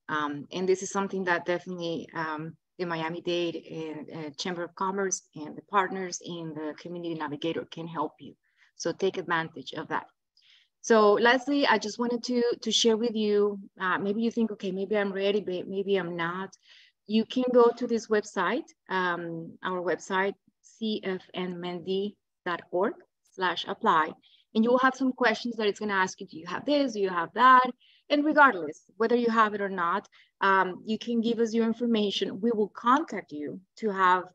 And this is something that definitely the Miami-Dade Chamber of Commerce and the partners in the Community Navigator can help you. So take advantage of that. So Leslie, I just wanted to share with you, maybe you think, okay, maybe I'm ready, but maybe I'm not. You can go to this website, our website, cfnmendy.org/apply. And you will have some questions that it's going to ask you, do you have this, do you have that? And regardless, whether you have it or not, you can give us your information. We will contact you to have,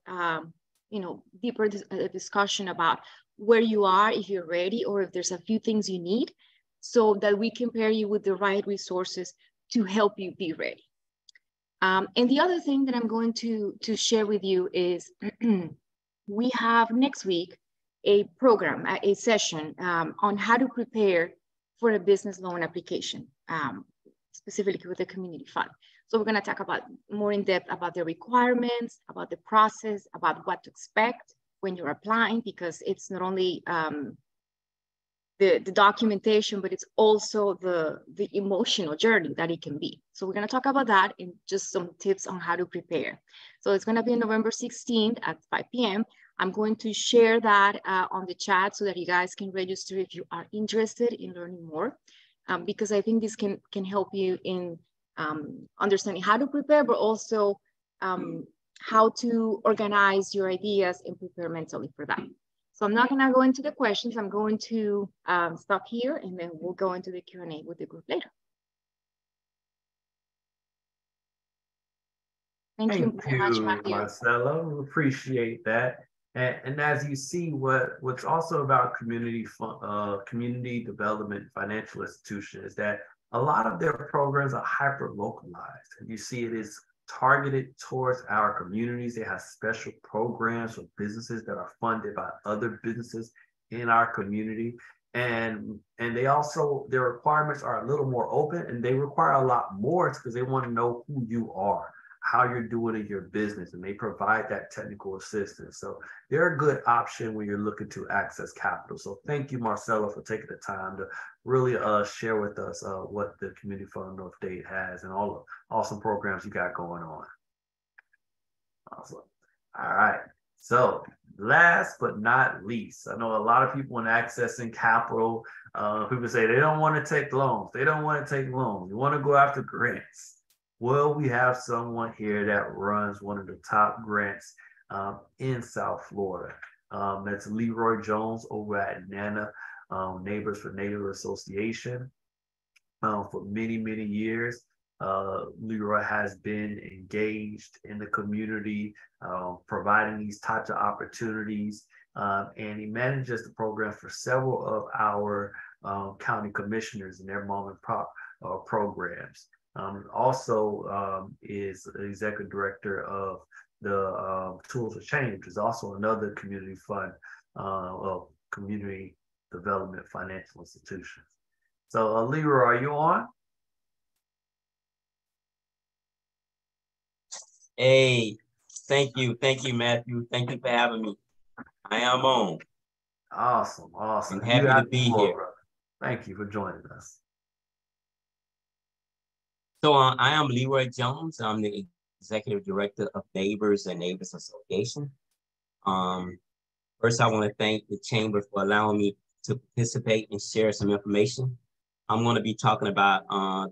deeper discussion about where you are, if you're ready, or if there's a few things you need, so that we can pair you with the right resources to help you be ready. And the other thing that I'm going to share with you is we have next week a program, a session on how to prepare for a business loan application, specifically with the community fund. So we're going to talk about more in depth about the requirements, about the process, about what to expect when you're applying, because it's not only the documentation, but it's also the emotional journey that it can be. So we're going to talk about that and just some tips on how to prepare. So it's going to be on November 16th at 5 p.m. I'm going to share that on the chat so that you guys can register if you are interested in learning more, because I think this can help you in understanding how to prepare, but also how to organize your ideas and prepare mentally for that. So I'm not going to go into the questions. I'm going to stop here, and then we'll go into the Q&A with the group later. Thank you very much, Matthew. Marcella. We appreciate that. And as you see, what's also about community development financial institutions is that a lot of their programs are hyper localized, and you see it is targeted towards our communities. They have special programs for businesses that are funded by other businesses in our community. And they also, their requirements are a little more open, and they require a lot more because they want to know who you are, how you're doing in your business, and they provide that technical assistance. So they're a good option when you're looking to access capital. So thank you, Marcella, for taking the time to really share with us what the Community Fund North Dade has and all the awesome programs you got going on. Awesome. All right. So last but not least, I know a lot of people in accessing capital, people say they don't want to take loans. They don't want to take loans. You want to go after grants. Well, we have someone here that runs one of the top grants in South Florida. That's Leroy Jones over at NANA, Neighbors for Neighbor Association. For many, many years, Leroy has been engaged in the community, providing these types of opportunities, and he manages the program for several of our county commissioners and their mom and pop programs. Also is the executive director of the Tools of Change, which is also another community fund of community development financial institutions. So Leroy, are you on? Hey, thank you, Matthew. Thank you for having me. I am on. Awesome. I'm happy to be here. Brother. Thank you for joining us. So I am Leroy Jones. I'm the executive director of Neighbors and Neighbors Association. First, I want to thank the Chamber for allowing me to participate and share some information. I'm going to be talking about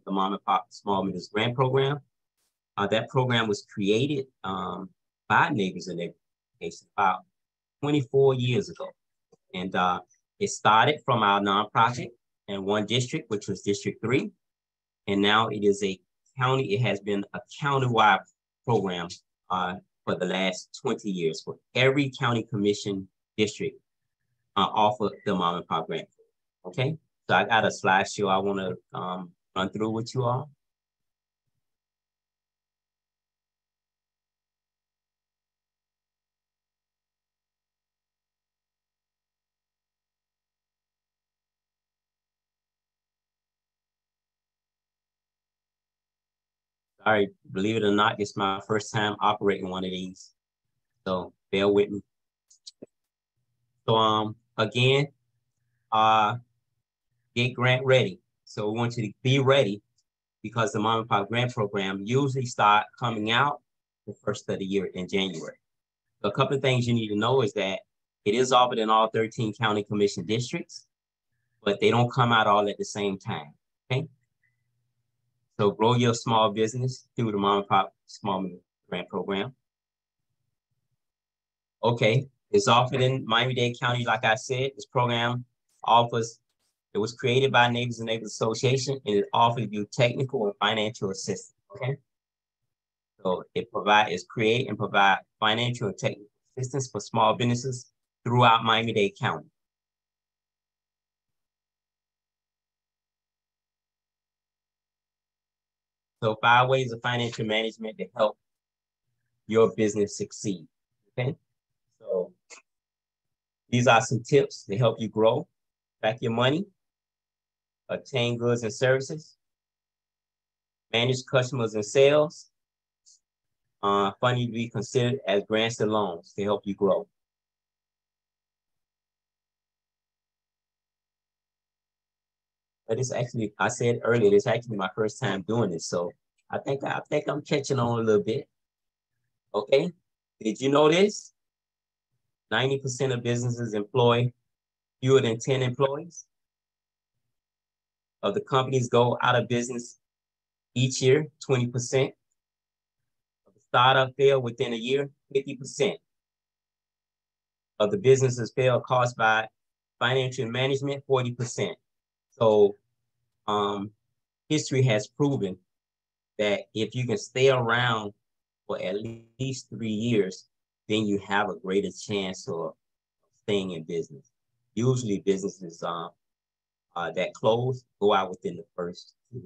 the Mom and Pop Small Business Grant Program. That program was created by Neighbors and Neighbors Association about 24 years ago. And it started from our nonprofit in one district, which was District 3. And now it is a county, it has been a county-wide program for the last 20 years for every county commission district offer the Mom and Pop grant. Okay, so I got a slideshow I want to run through with you all. Sorry, believe it or not, it's my first time operating one of these. So bear with me. So again, get grant ready. So we want you to be ready because the Mom and Pop Grant Program usually start coming out the first of the year in January. So a couple of things you need to know is that it is offered in all 13 county commission districts, but they don't come out all at the same time, okay? So grow your small business through the Mom and Pop Small Business Grant Program. Okay, it's offered in Miami-Dade County, like I said. This program offers, it was created by Neighbors and Neighbors Association, and it offers you technical and financial assistance, okay? So it create and provide financial and technical assistance for small businesses throughout Miami-Dade County. So 5 ways of financial management to help your business succeed, okay? So these are some tips to help you grow back your money, obtain goods and services, manage customers and sales, funding to be considered as grants and loans to help you grow. But it's actually, I said earlier, it's actually my first time doing this. So I think I'm catching on a little bit. Okay, did you know this? 90% of businesses employ fewer than 10 employees. Of the companies go out of business each year, 20%. Of the startup fail within a year, 50%. Of the businesses fail caused by financial management, 40%. So history has proven that if you can stay around for at least 3 years, then you have a greater chance of staying in business. Usually businesses that close go out within the first 2.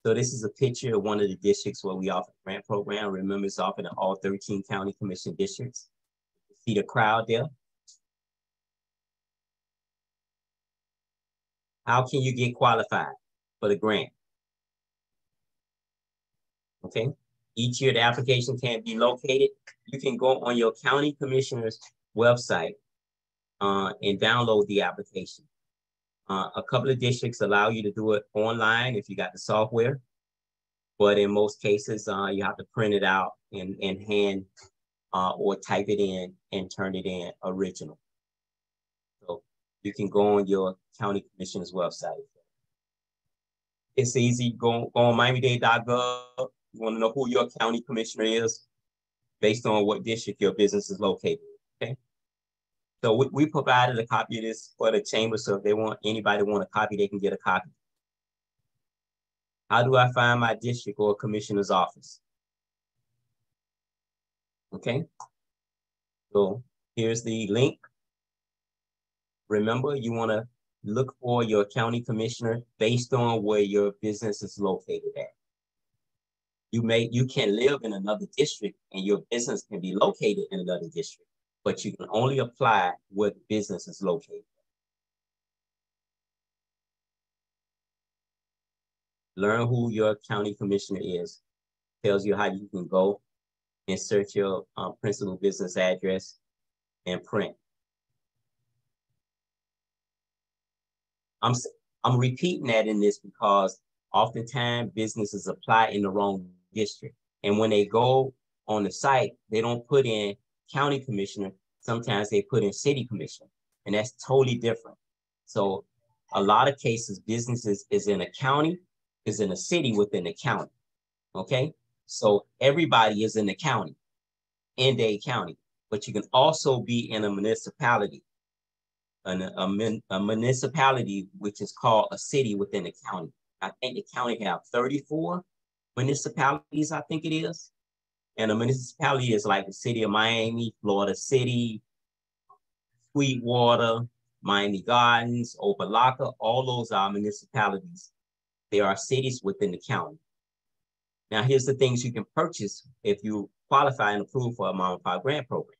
So this is a picture of one of the districts where we offer the grant program. Remember, it's offered in all 13 county commission districts. You see the crowd there? How can you get qualified for the grant? Okay. Each year, the application can be located. You can go on your county commissioner's website and download the application. A couple of districts allow you to do it online if you got the software, but in most cases, you have to print it out and hand or type it in and turn it in original. So you can go on your county commissioner's website. It's easy. Go on Miami-Dade.gov. You want to know who your county commissioner is based on what district your business is located in, okay? So we provided a copy of this for the chamber, so if they want, anybody want a copy, they can get a copy. How do I find my district or commissioner's office? Okay, so here's the link. Remember, you want to look for your county commissioner based on where your business is located at. You can live in another district and your business can be located in another district, but you can only apply where the business is located. Learn who your county commissioner is. Tells you how you can go and search your principal business address and print. I'm repeating that in this because oftentimes businesses apply in the wrong district. And when they go on the site, they don't put in county commissioner. Sometimes they put in city commissioner, and that's totally different. So a lot of cases, businesses is in a county, is in a city within the county, okay? So everybody is in the county, in Dade County, but you can also be in a municipality, a municipality, which is called a city within the county. I think the county have 34 municipalities, I think it is. And a municipality is like the city of Miami, Florida City, Sweetwater, Miami Gardens, Opelika, all those are municipalities. They are cities within the county. Now, here's the things you can purchase if you qualify and approve for a Mom and Pop Grant Program.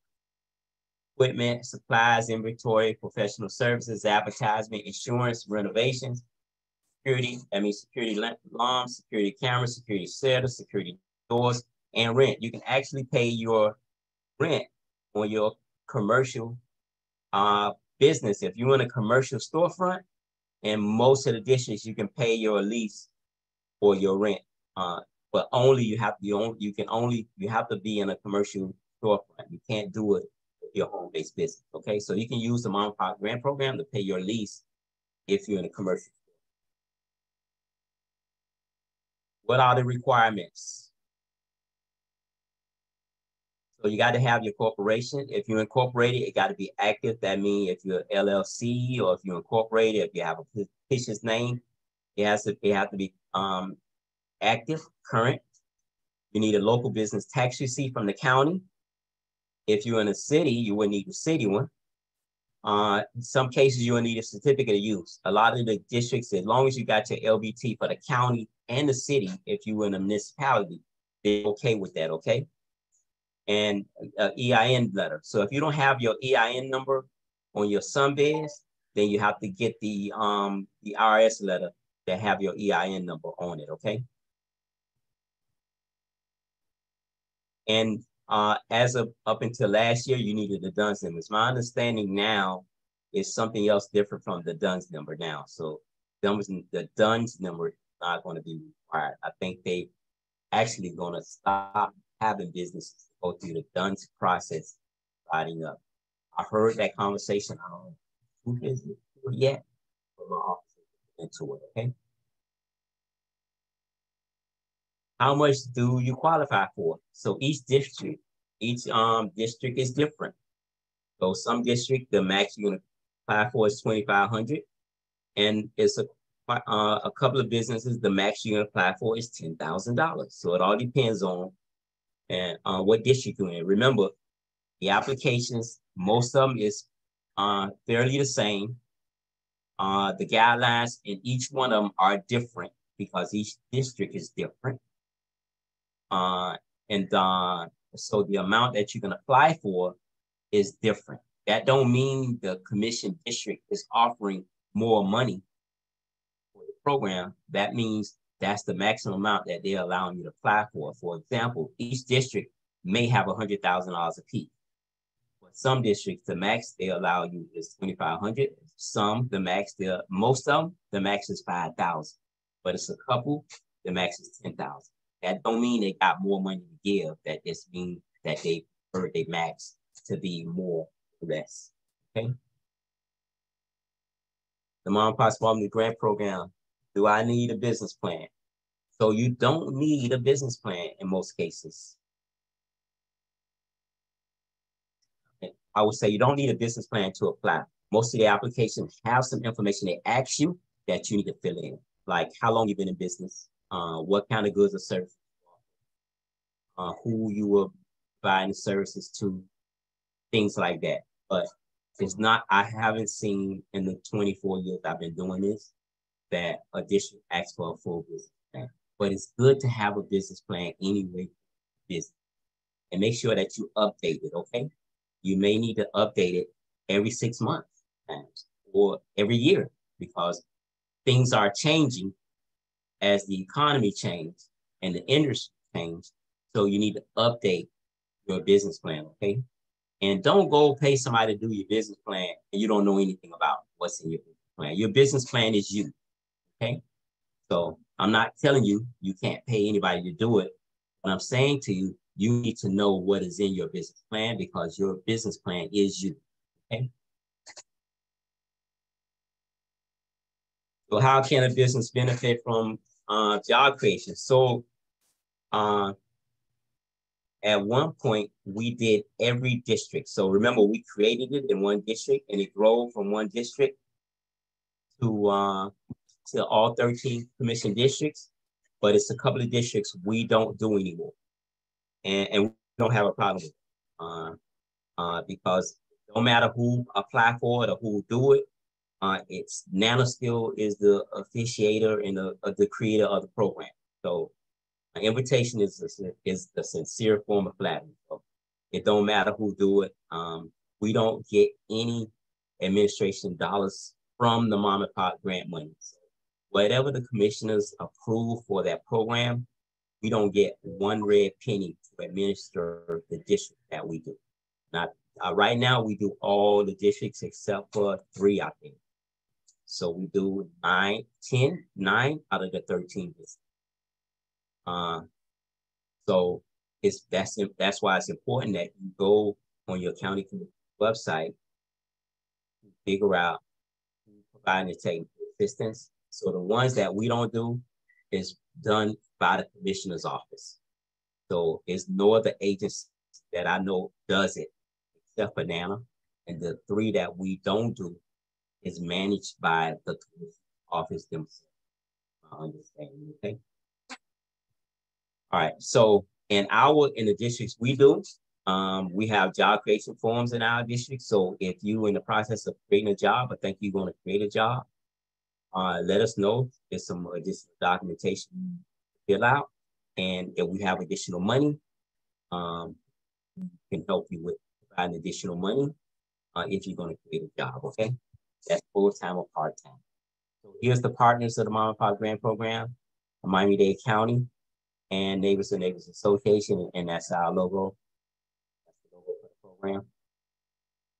Equipment, supplies, inventory, professional services, advertisement, insurance, renovations. security, that means security alarms, security cameras, security shutters, security doors, and rent. You can actually pay your rent on your commercial business. If you're in a commercial storefront, in most of the districts, you can pay your lease or your rent. But only you have to be in a commercial storefront. You can't do it with your home-based business. Okay, so you can use the Mom and Pop Grant Program to pay your lease if you're in a commercial. What are the requirements? So you got to have your corporation. If you're incorporated, it got to be active. That means if you're LLC or if you're incorporated, if you have a fictitious name, it have to be active, current. You need a local business tax receipt from the county. If you're in a city, you will need a city one. In some cases, you will need a certificate of use. A lot of the districts, as long as you got your LBT for the county and the city, if you were in a municipality, they're okay with that, okay? And EIN letter. So if you don't have your EIN number on your sunbeds, then you have to get the IRS letter that have your EIN number on it, okay? And as of up until last year, you needed the DUNS number. My understanding now is something else different from the DUNS number now. So the DUNS number is not going to be required. I think they actually going to stop having businesses go through the DUNS process starting up. I heard that conversation. I don't know who is it yet, but my office is into it, okay? How much do you qualify for? So each district is different. So some district, the max you're gonna apply for is $2,500, and it's a couple of businesses, the max you're gonna apply for is $10,000. So it all depends on what district you're in. Remember, the applications, most of them is fairly the same. The guidelines in each one of them are different because each district is different. So the amount that you can apply for is different. That don't mean the commission district is offering more money for the program. That means that's the maximum amount that they're allowing you to apply for. For example, each district may have $100,000 a piece. But some districts, the max they allow you is $2,500. Some, most of them, the max is $5,000. But it's a couple, the max is $10,000. That don't mean they got more money to give. That just means that they heard they max to be more or less. Okay. The Mom and Pop Small Business Grant Program. Do I need a business plan? So you don't need a business plan in most cases. I would say you don't need a business plan to apply. Most of the applications have some information they ask you that you need to fill in, like how long you've been in business, what kind of goods or services, who you were buying the services to, things like that. But it's not, I haven't seen in the 24 years I've been doing this that a district asks for a full business plan. But it's good to have a business plan anyway, business. And make sure that you update it, okay? You may need to update it every 6 months or every year because things are changing as the economy changes and the industry changes. So you need to update your business plan, okay? And don't go pay somebody to do your business plan and you don't know anything about what's in your business plan. Your business plan is you, okay? So I'm not telling you you can't pay anybody to do it. What I'm saying to you, you need to know what is in your business plan because your business plan is you, okay? So how can a business benefit from job creation? So at one point, we did every district. So remember, we created it in one district and it grew from one district to all 13 commission districts. But it's a couple of districts we don't do anymore. And we don't have a problem with it because no matter who apply for it or who do it, it's NANA still is the officiator and the creator of the program. So an invitation is the sincere form of flattery. So it don't matter who do it. We don't get any administration dollars from the Mom and Pop grant money. So whatever the commissioners approve for that program, we don't get one red penny to administer the district that we do. Not right now, we do all the districts except for 3, I think. So we do 9 out of the 13 districts. So that's why it's important that you go on your county website, figure out who providing the technical assistance. So the ones that we don't do is done by the commissioner's office. So it's no other agency that I know does it except for NANA. And the 3 that we don't do is managed by the office themselves. I understand, okay? All right, so in the districts we do, we have job creation forms in our district. So if you're in the process of creating a job, I think you're going to create a job, let us know. There's some additional documentation to fill out. And if we have additional money, can help you with providing additional money if you're going to create a job, okay? That's full-time or part-time. So here's the partners of the Mom and Pop Grant Program, Miami-Dade County, and Neighbors and Neighbors Association, and that's our logo. That's the logo for the program.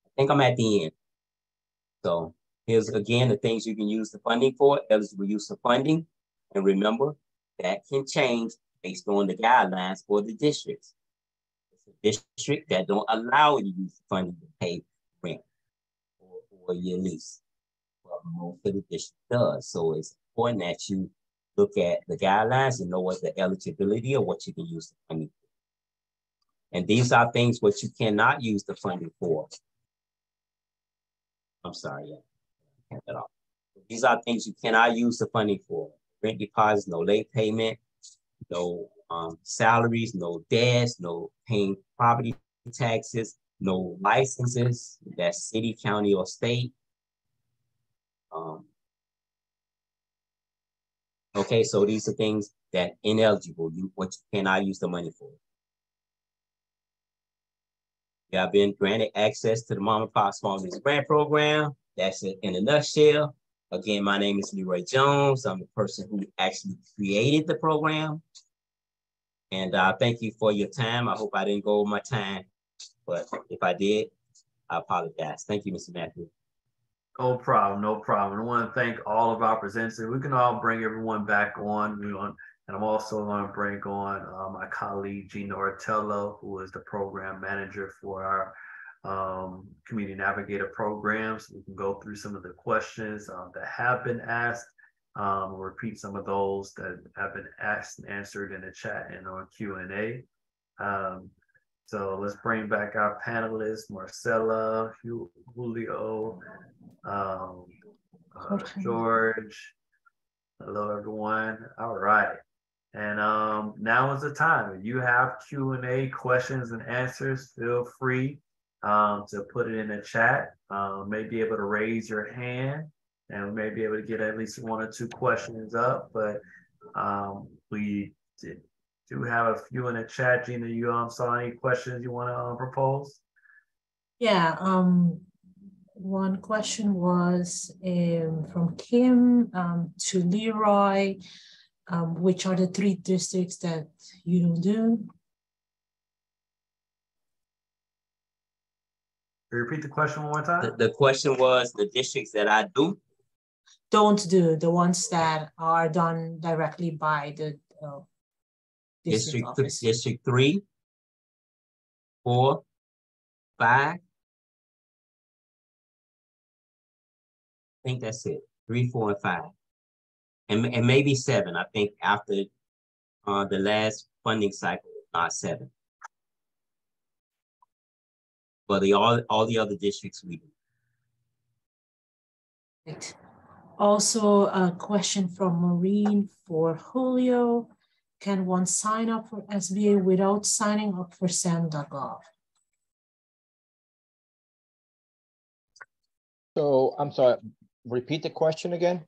I think I'm at the end. So here's again the things you can use the funding for, eligible use of funding. And remember, that can change based on the guidelines for the districts. It's a district that don't allow you to use the funding to pay rent or your lease. But most of the district does. So it's important that you look at the guidelines and know what the eligibility or what you can use the funding for. And these are things what you cannot use the funding for. I'm sorry, yeah. That off. These are things you cannot use the funding for. Rent deposits, no late payment, no salaries, no debts, no paying property taxes, no licenses, that's city, county, or state. Okay, so these are things that ineligible, what you cannot use the money for. You have been granted access to the Mom and Pop Small Business Grant Program. That's it in a nutshell. Again, my name is Leroy Jones. I'm the person who actually created the program. And thank you for your time. I hope I didn't go over my time, but if I did, I apologize. Thank you, Mr. Matthew. No problem, no problem. I want to thank all of our presenters. We can all bring everyone back on. And I'm also going to bring on my colleague, Gina Ortello, who is the program manager for our Community Navigator programs. We can go through some of the questions that have been asked, repeat some of those that have been asked and answered in the chat and on Q&A. So let's bring back our panelists, Marcella, Julio, George. Hello, everyone. All right. And now is the time. If you have Q&A questions and answers, feel free to put it in the chat. May be able to raise your hand and we may be able to get at least 1 or 2 questions up, but we do have a few in the chat. Gina, you saw any questions you want to propose? Yeah, one question was from Kim to Leroy. Which are the 3 districts that you don't do? Can you repeat the question one more time? The question was the districts that I don't do, the ones that are done directly by the district office. District 3, 4, 5. I think that's it. 3, 4, and 5. And maybe 7. I think after the last funding cycle, not 7. But all the other districts we do. Right. Also, a question from Maureen for Julio. Can one sign up for SBA without signing up for SAM.gov? So I'm sorry, repeat the question again.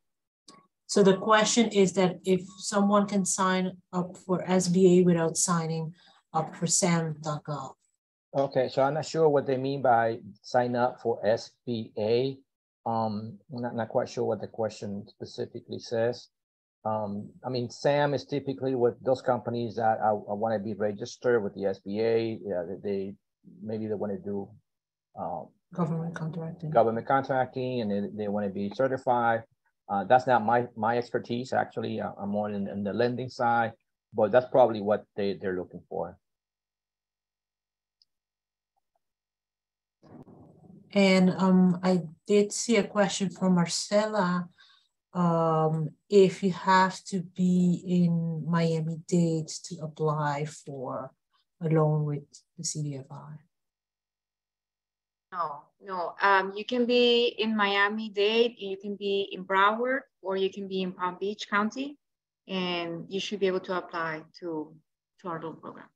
So the question is that if someone can sign up for SBA without signing up for SAM.gov. Okay, so I'm not sure what they mean by sign up for SBA I'm not quite sure what the question specifically says. I mean, SAM is typically with those companies that I want to be registered with the SBA. Yeah, maybe they want to do Government contracting. Government contracting, and they want to be certified. That's not my expertise, actually. I'm more in the lending side, but that's probably what they're looking for. And I did see a question from Marcella. If you have to be in Miami-Dade to apply for a loan with the CDFI. No. You can be in Miami-Dade, you can be in Broward, or you can be in Palm Beach County, and you should be able to apply to our loan program.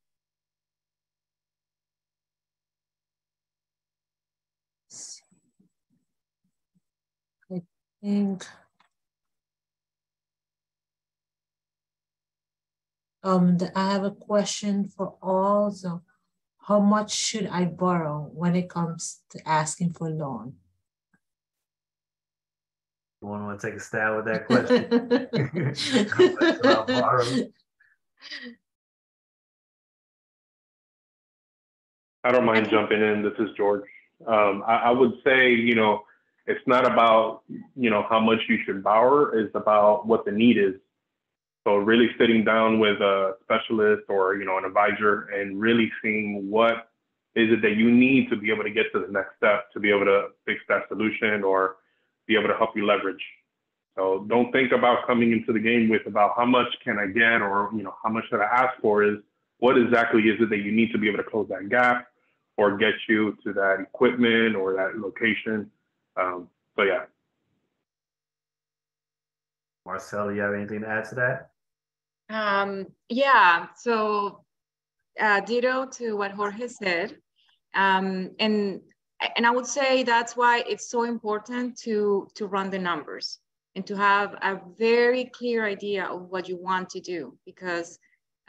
I think I have a question for all. So, how much should I borrow when it comes to asking for a loan? You want to take a stab with that question? How much should I borrow? I don't mind jumping in. This is George. I would say, it's not about, how much you should borrow. It's about what the need is. So really sitting down with a specialist or, an advisor and really seeing what is it that you need to be able to get to the next step, to be able to fix that solution or be able to help you leverage. So don't think about coming into the game with about how much can I get or, how much should I ask for. Is what exactly is it that you need to be able to close that gap or get you to that equipment or that location. So yeah. Marcella, you have anything to add to that? Yeah, so ditto to what Jorge said. And I would say that's why it's so important to run the numbers and to have a very clear idea of what you want to do. Because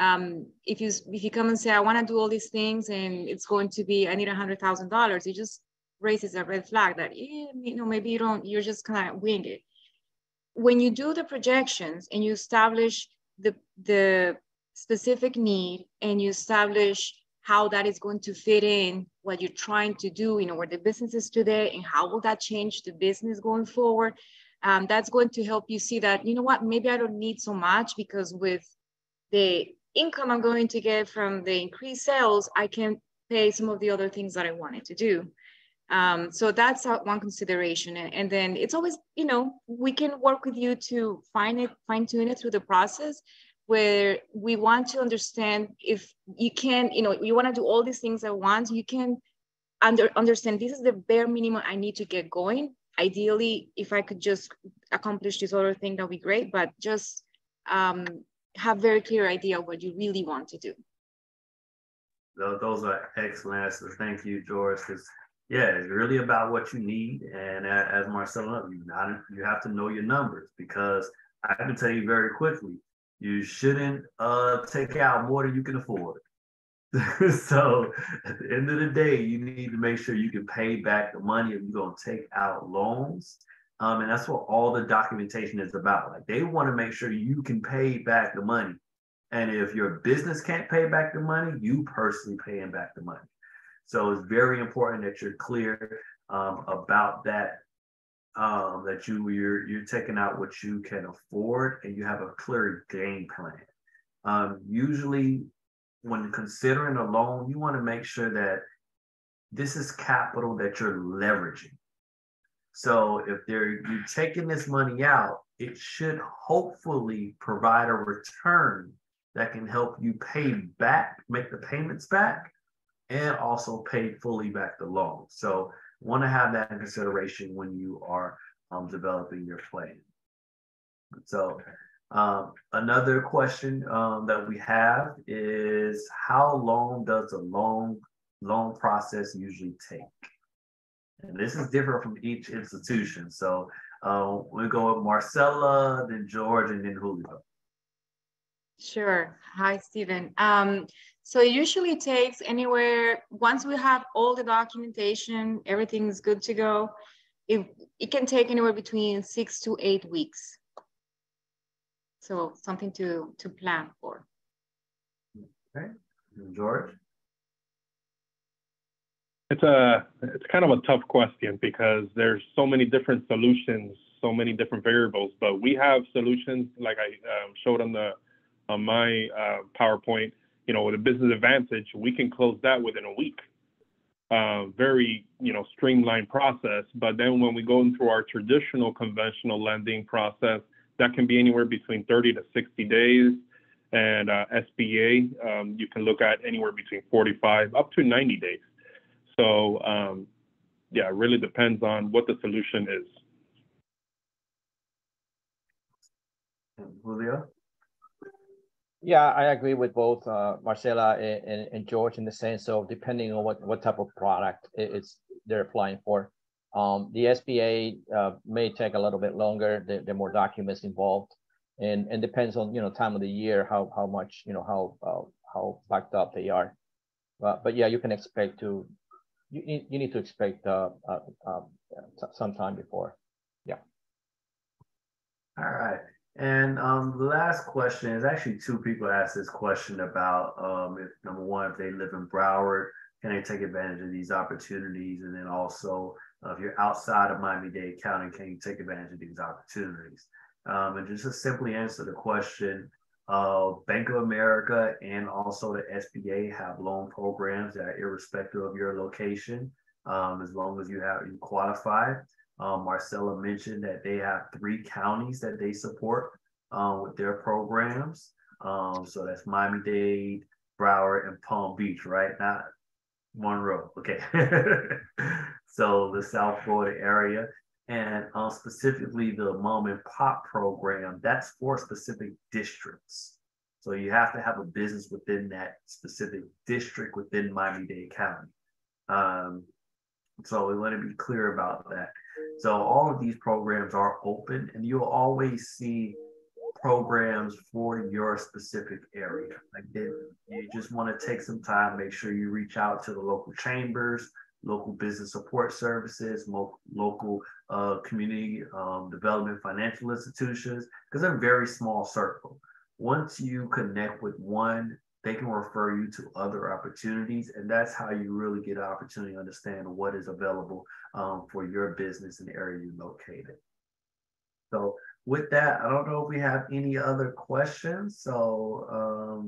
if you come and say, I want to do all these things and it's going to be, I need $100,000, it just raises a red flag that, maybe you're just kind of wing it. When you do the projections and you establish the specific need and you establish how that is going to fit in what you're trying to do, where the business is today and how will that change the business going forward, that's going to help you see that, maybe I don't need so much because with the income I'm going to get from the increased sales, I can pay some of the other things that I wanted to do. So that's one consideration. And then it's always, we can work with you to fine-tune it through the process where we want to understand if you can, you want to do all these things at once, you can understand this is the bare minimum I need to get going. Ideally, if I could just accomplish this other thing, that'd be great, but just have very clear idea of what you really want to do. Those are excellent answers. Thank you, George. Because it's really about what you need. And as Marcelo, you have to know your numbers, because I can tell you very quickly, you shouldn't take out more than you can afford. So at the end of the day, you need to make sure you can pay back the money if you're going to take out loans. And that's what all the documentation is about. Like, they want to make sure you can pay back the money. And if your business can't pay back the money, you personally paying back the money. So it's very important that you're clear about that, that you're taking out what you can afford and you have a clear game plan. Usually when considering a loan, you want to make sure that this is capital that you're leveraging. So if you're taking this money out, it should hopefully provide a return that can help you pay back, make the payments back, and also pay fully back the loan. So want to have that in consideration when you are developing your plan. So another question that we have is, how long does the loan process usually take? And this is different from each institution. So we'll go with Marcella, then George, and then Julio. Sure. Hi, Stephen. So it usually takes anywhere, once we have all the documentation, everything's good to go, it can take anywhere between 6 to 8 weeks. So something to plan for. Okay, George? It's kind of a tough question because there's so many different solutions, so many different variables, but we have solutions like I showed on my PowerPoint, you know, with a business advantage, we can close that within a week. Very, you know, streamlined process. But then when we go into our traditional conventional lending process, that can be anywhere between 30 to 60 days. And SBA, you can look at anywhere between 45 up to 90 days. So yeah, it really depends on what the solution is. Julio? Yeah, I agree with both Marcela and George in the sense of depending on what type of product they're applying for. The SBA may take a little bit longer. There are more documents involved, and depends on, you know, time of the year, how much, you know, how backed up they are. But yeah, you can expect to. You need to expect some time before. Yeah. All right. And the last question is actually two people asked this question about if number one, if they live in Broward, can they take advantage of these opportunities? And then also, if you're outside of Miami-Dade County, can you take advantage of these opportunities? And just to simply answer the question, Bank of America and also the SBA have loan programs that are irrespective of your location, as long as you qualify. Marcella mentioned that they have 3 counties that they support with their programs. So that's Miami-Dade, Broward, and Palm Beach, right? Not Monroe. Okay. So the South Florida area. And specifically the Mom and Pop program, that's for specific districts. So you have to have a business within that specific district within Miami-Dade County. So we want to be clear about that. So all of these programs are open, and you'll always see programs for your specific area. Like you just want to take some time, make sure you reach out to the local chambers, local business support services, local community development financial institutions, because they're a very small circle. Once you connect with one, they can refer you to other opportunities, and that's how you really get an opportunity to understand what is available for your business in the area you're located. So with that, I don't know if we have any other questions. So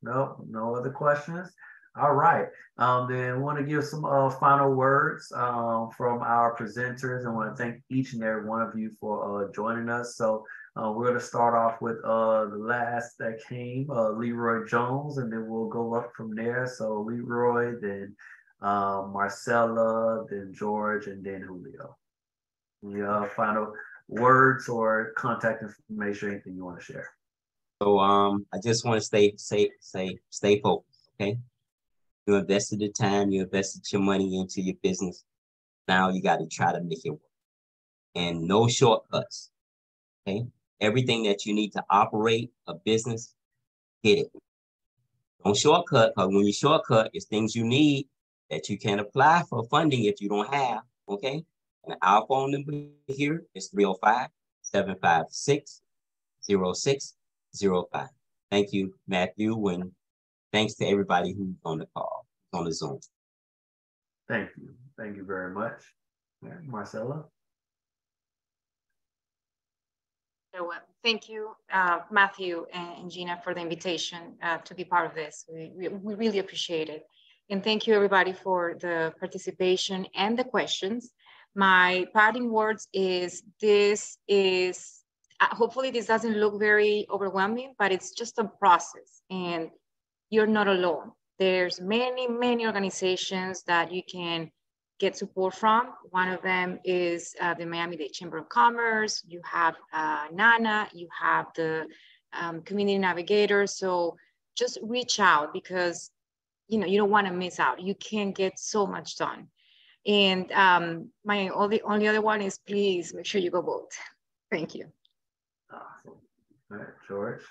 no other questions. All right, then I want to give some final words from our presenters. I want to thank each and every one of you for joining us. So we're going to start off with the last that came, Leroy Jones, and then we'll go up from there. So Leroy, then Marcella, then George, and then Julio. Any final words or contact information, anything you want to share? So I just want to stay focused, okay? You invested the time, you invested your money into your business. Now you got to try to make it work. And no shortcuts, okay? Everything that you need to operate a business, get it. Don't shortcut, because when you shortcut, it's things you need that you can apply for funding if you don't have, okay? And our phone number here is 305-756-0605. Thank you, Matthew, and thanks to everybody who's on the call, on the Zoom. Thank you. Thank you very much. Marcella? So, thank you, Matthew and Gina, for the invitation to be part of this. We really appreciate it. And thank you, everybody, for the participation and the questions. My parting words is hopefully this doesn't look very overwhelming, but it's just a process, and you're not alone. There's many organizations that you can get support from. One of them is the Miami-Dade Chamber of Commerce. You have NANA, you have the Community Navigator. So just reach out, because you don't want to miss out. You can get so much done. And my only other one is, please make sure you go vote. Thank you. Awesome. All right, George.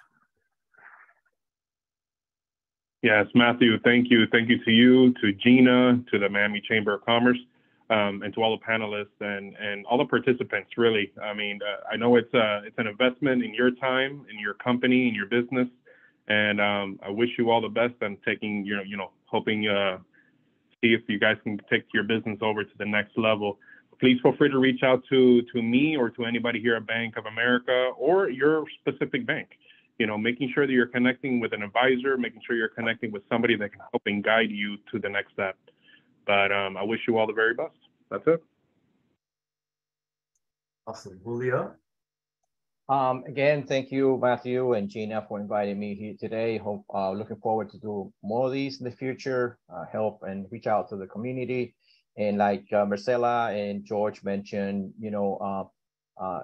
Yes, Matthew, thank you. Thank you to you, to Gina, to the Miami Chamber of Commerce. and to all the panelists and all the participants, really. I mean, I know it's an investment in your time, in your company, in your business, and I wish you all the best. I'm taking, hoping see if you guys can take your business over to the next level. Please feel free to reach out to me or to anybody here at Bank of America or your specific bank. Making sure that you're connecting with an advisor, making sure you're connecting with somebody that can help and guide you to the next step. But I wish you all the very best. That's it. Awesome. Julio? Again, thank you, Matthew and Gina, for inviting me here today. Hope looking forward to do more of these in the future, help and reach out to the community. And like Marcela and George mentioned,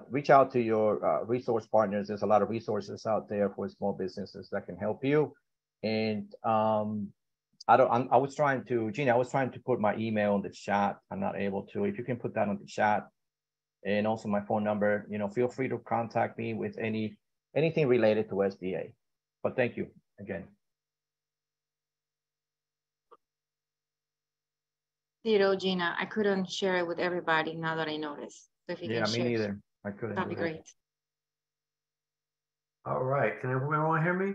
reach out to your resource partners. There's a lot of resources out there for small businesses that can help you. And I was trying to put my email in the chat. I'm not able to. If you can put that on the chat, and also my phone number, feel free to contact me with anything related to SBA. But thank you again. Gina, I couldn't share it with everybody now that I noticed. So if you can share, me neither. I couldn't. That'd be great. All right. Can everyone hear me?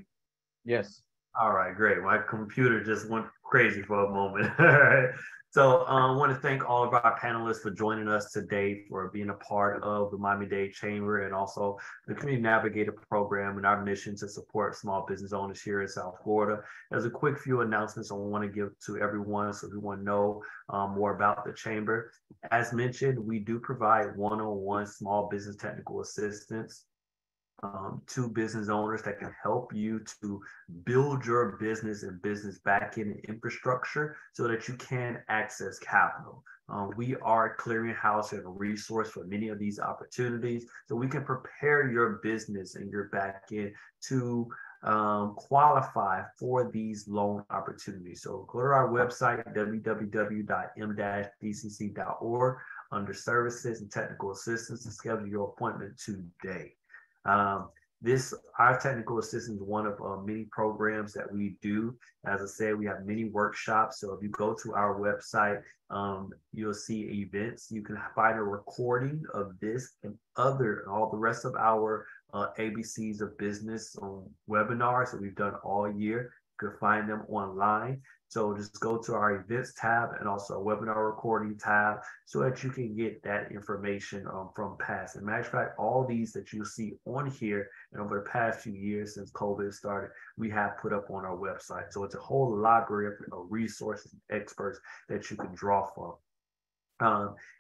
Yes. All right, great. My computer just went crazy for a moment. All right. So I want to thank all of our panelists for joining us today, for being a part of the Miami-Dade Chamber and also the Community Navigator Program and our mission to support small business owners here in South Florida. There's a quick few announcements I want to give to everyone so everyone know more about the Chamber. As mentioned, we do provide one-on-one small business technical assistance to business owners that can help you to build your business and business backend infrastructure so that you can access capital. We are a clearinghouse and a resource for many of these opportunities, so we can prepare your business and your backend to qualify for these loan opportunities. So go to our website, www.m-dcc.org, under services and technical assistance, to schedule your appointment today. Our technical assistance is one of many programs that we do. As I said, we have many workshops. So if you go to our website, you'll see events. You can find a recording of this and all the rest of our ABCs of business webinars that we've done all year. You can find them online. So just go to our events tab and also a webinar recording tab so that you can get that information from past. As a matter of fact, all these that you see on here and over the past few years since COVID started, we have put up on our website. So it's a whole library of resources and experts that you can draw from.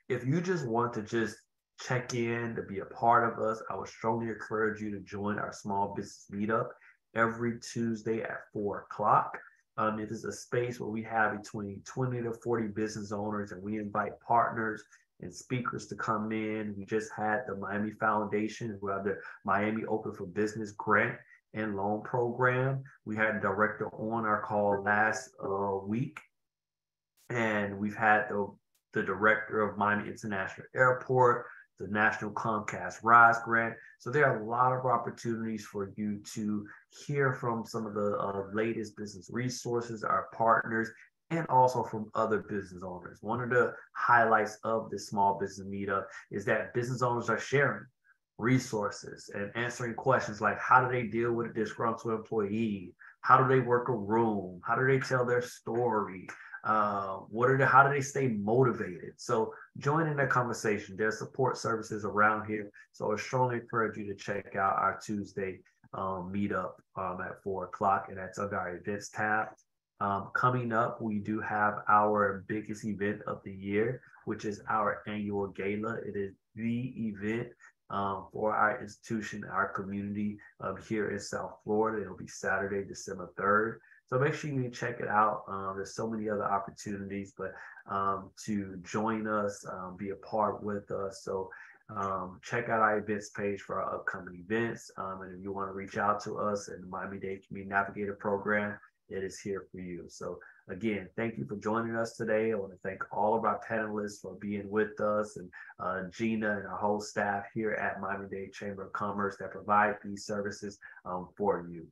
If you just want to just check in to be a part of us, I would strongly encourage you to join our small business meetup every Tuesday at 4 o'clock. It is a space where we have between 20 to 40 business owners, and we invite partners and speakers to come in. We just had the Miami Foundation, who have the Miami Open for Business grant and loan program. We had a director on our call last week, and we've had the director of Miami International Airport, the National Comcast Rise Grant. So there are a lot of opportunities for you to hear from some of the latest business resources, our partners, and also from other business owners. One of the highlights of this small business meetup is that business owners are sharing resources and answering questions like, how do they deal with a disgruntled employee? How do they work a room? How do they tell their story? How do they stay motivated? So join in that conversation. There's support services around here. So I strongly encourage you to check out our Tuesday meetup at 4 o'clock, and that's under our events tab. Coming up, we do have our biggest event of the year, which is our annual gala. It is the event for our institution, our community here in South Florida. It'll be Saturday, December 3rd. So make sure you check it out. There's so many other opportunities, but to join us, be a part with us. So check out our events page for our upcoming events. And if you want to reach out to us in the Miami-Dade Community Navigator Program, it is here for you. So again, thank you for joining us today. I want to thank all of our panelists for being with us, and Gina and our whole staff here at Miami-Dade Chamber of Commerce that provide these services for you.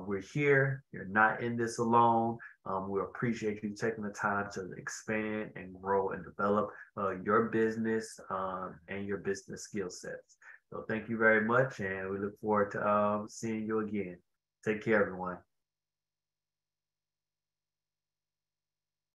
We're here. You're not in this alone. We appreciate you taking the time to expand and grow and develop your business and your business skill sets. So thank you very much, and we look forward to seeing you again. Take care, everyone.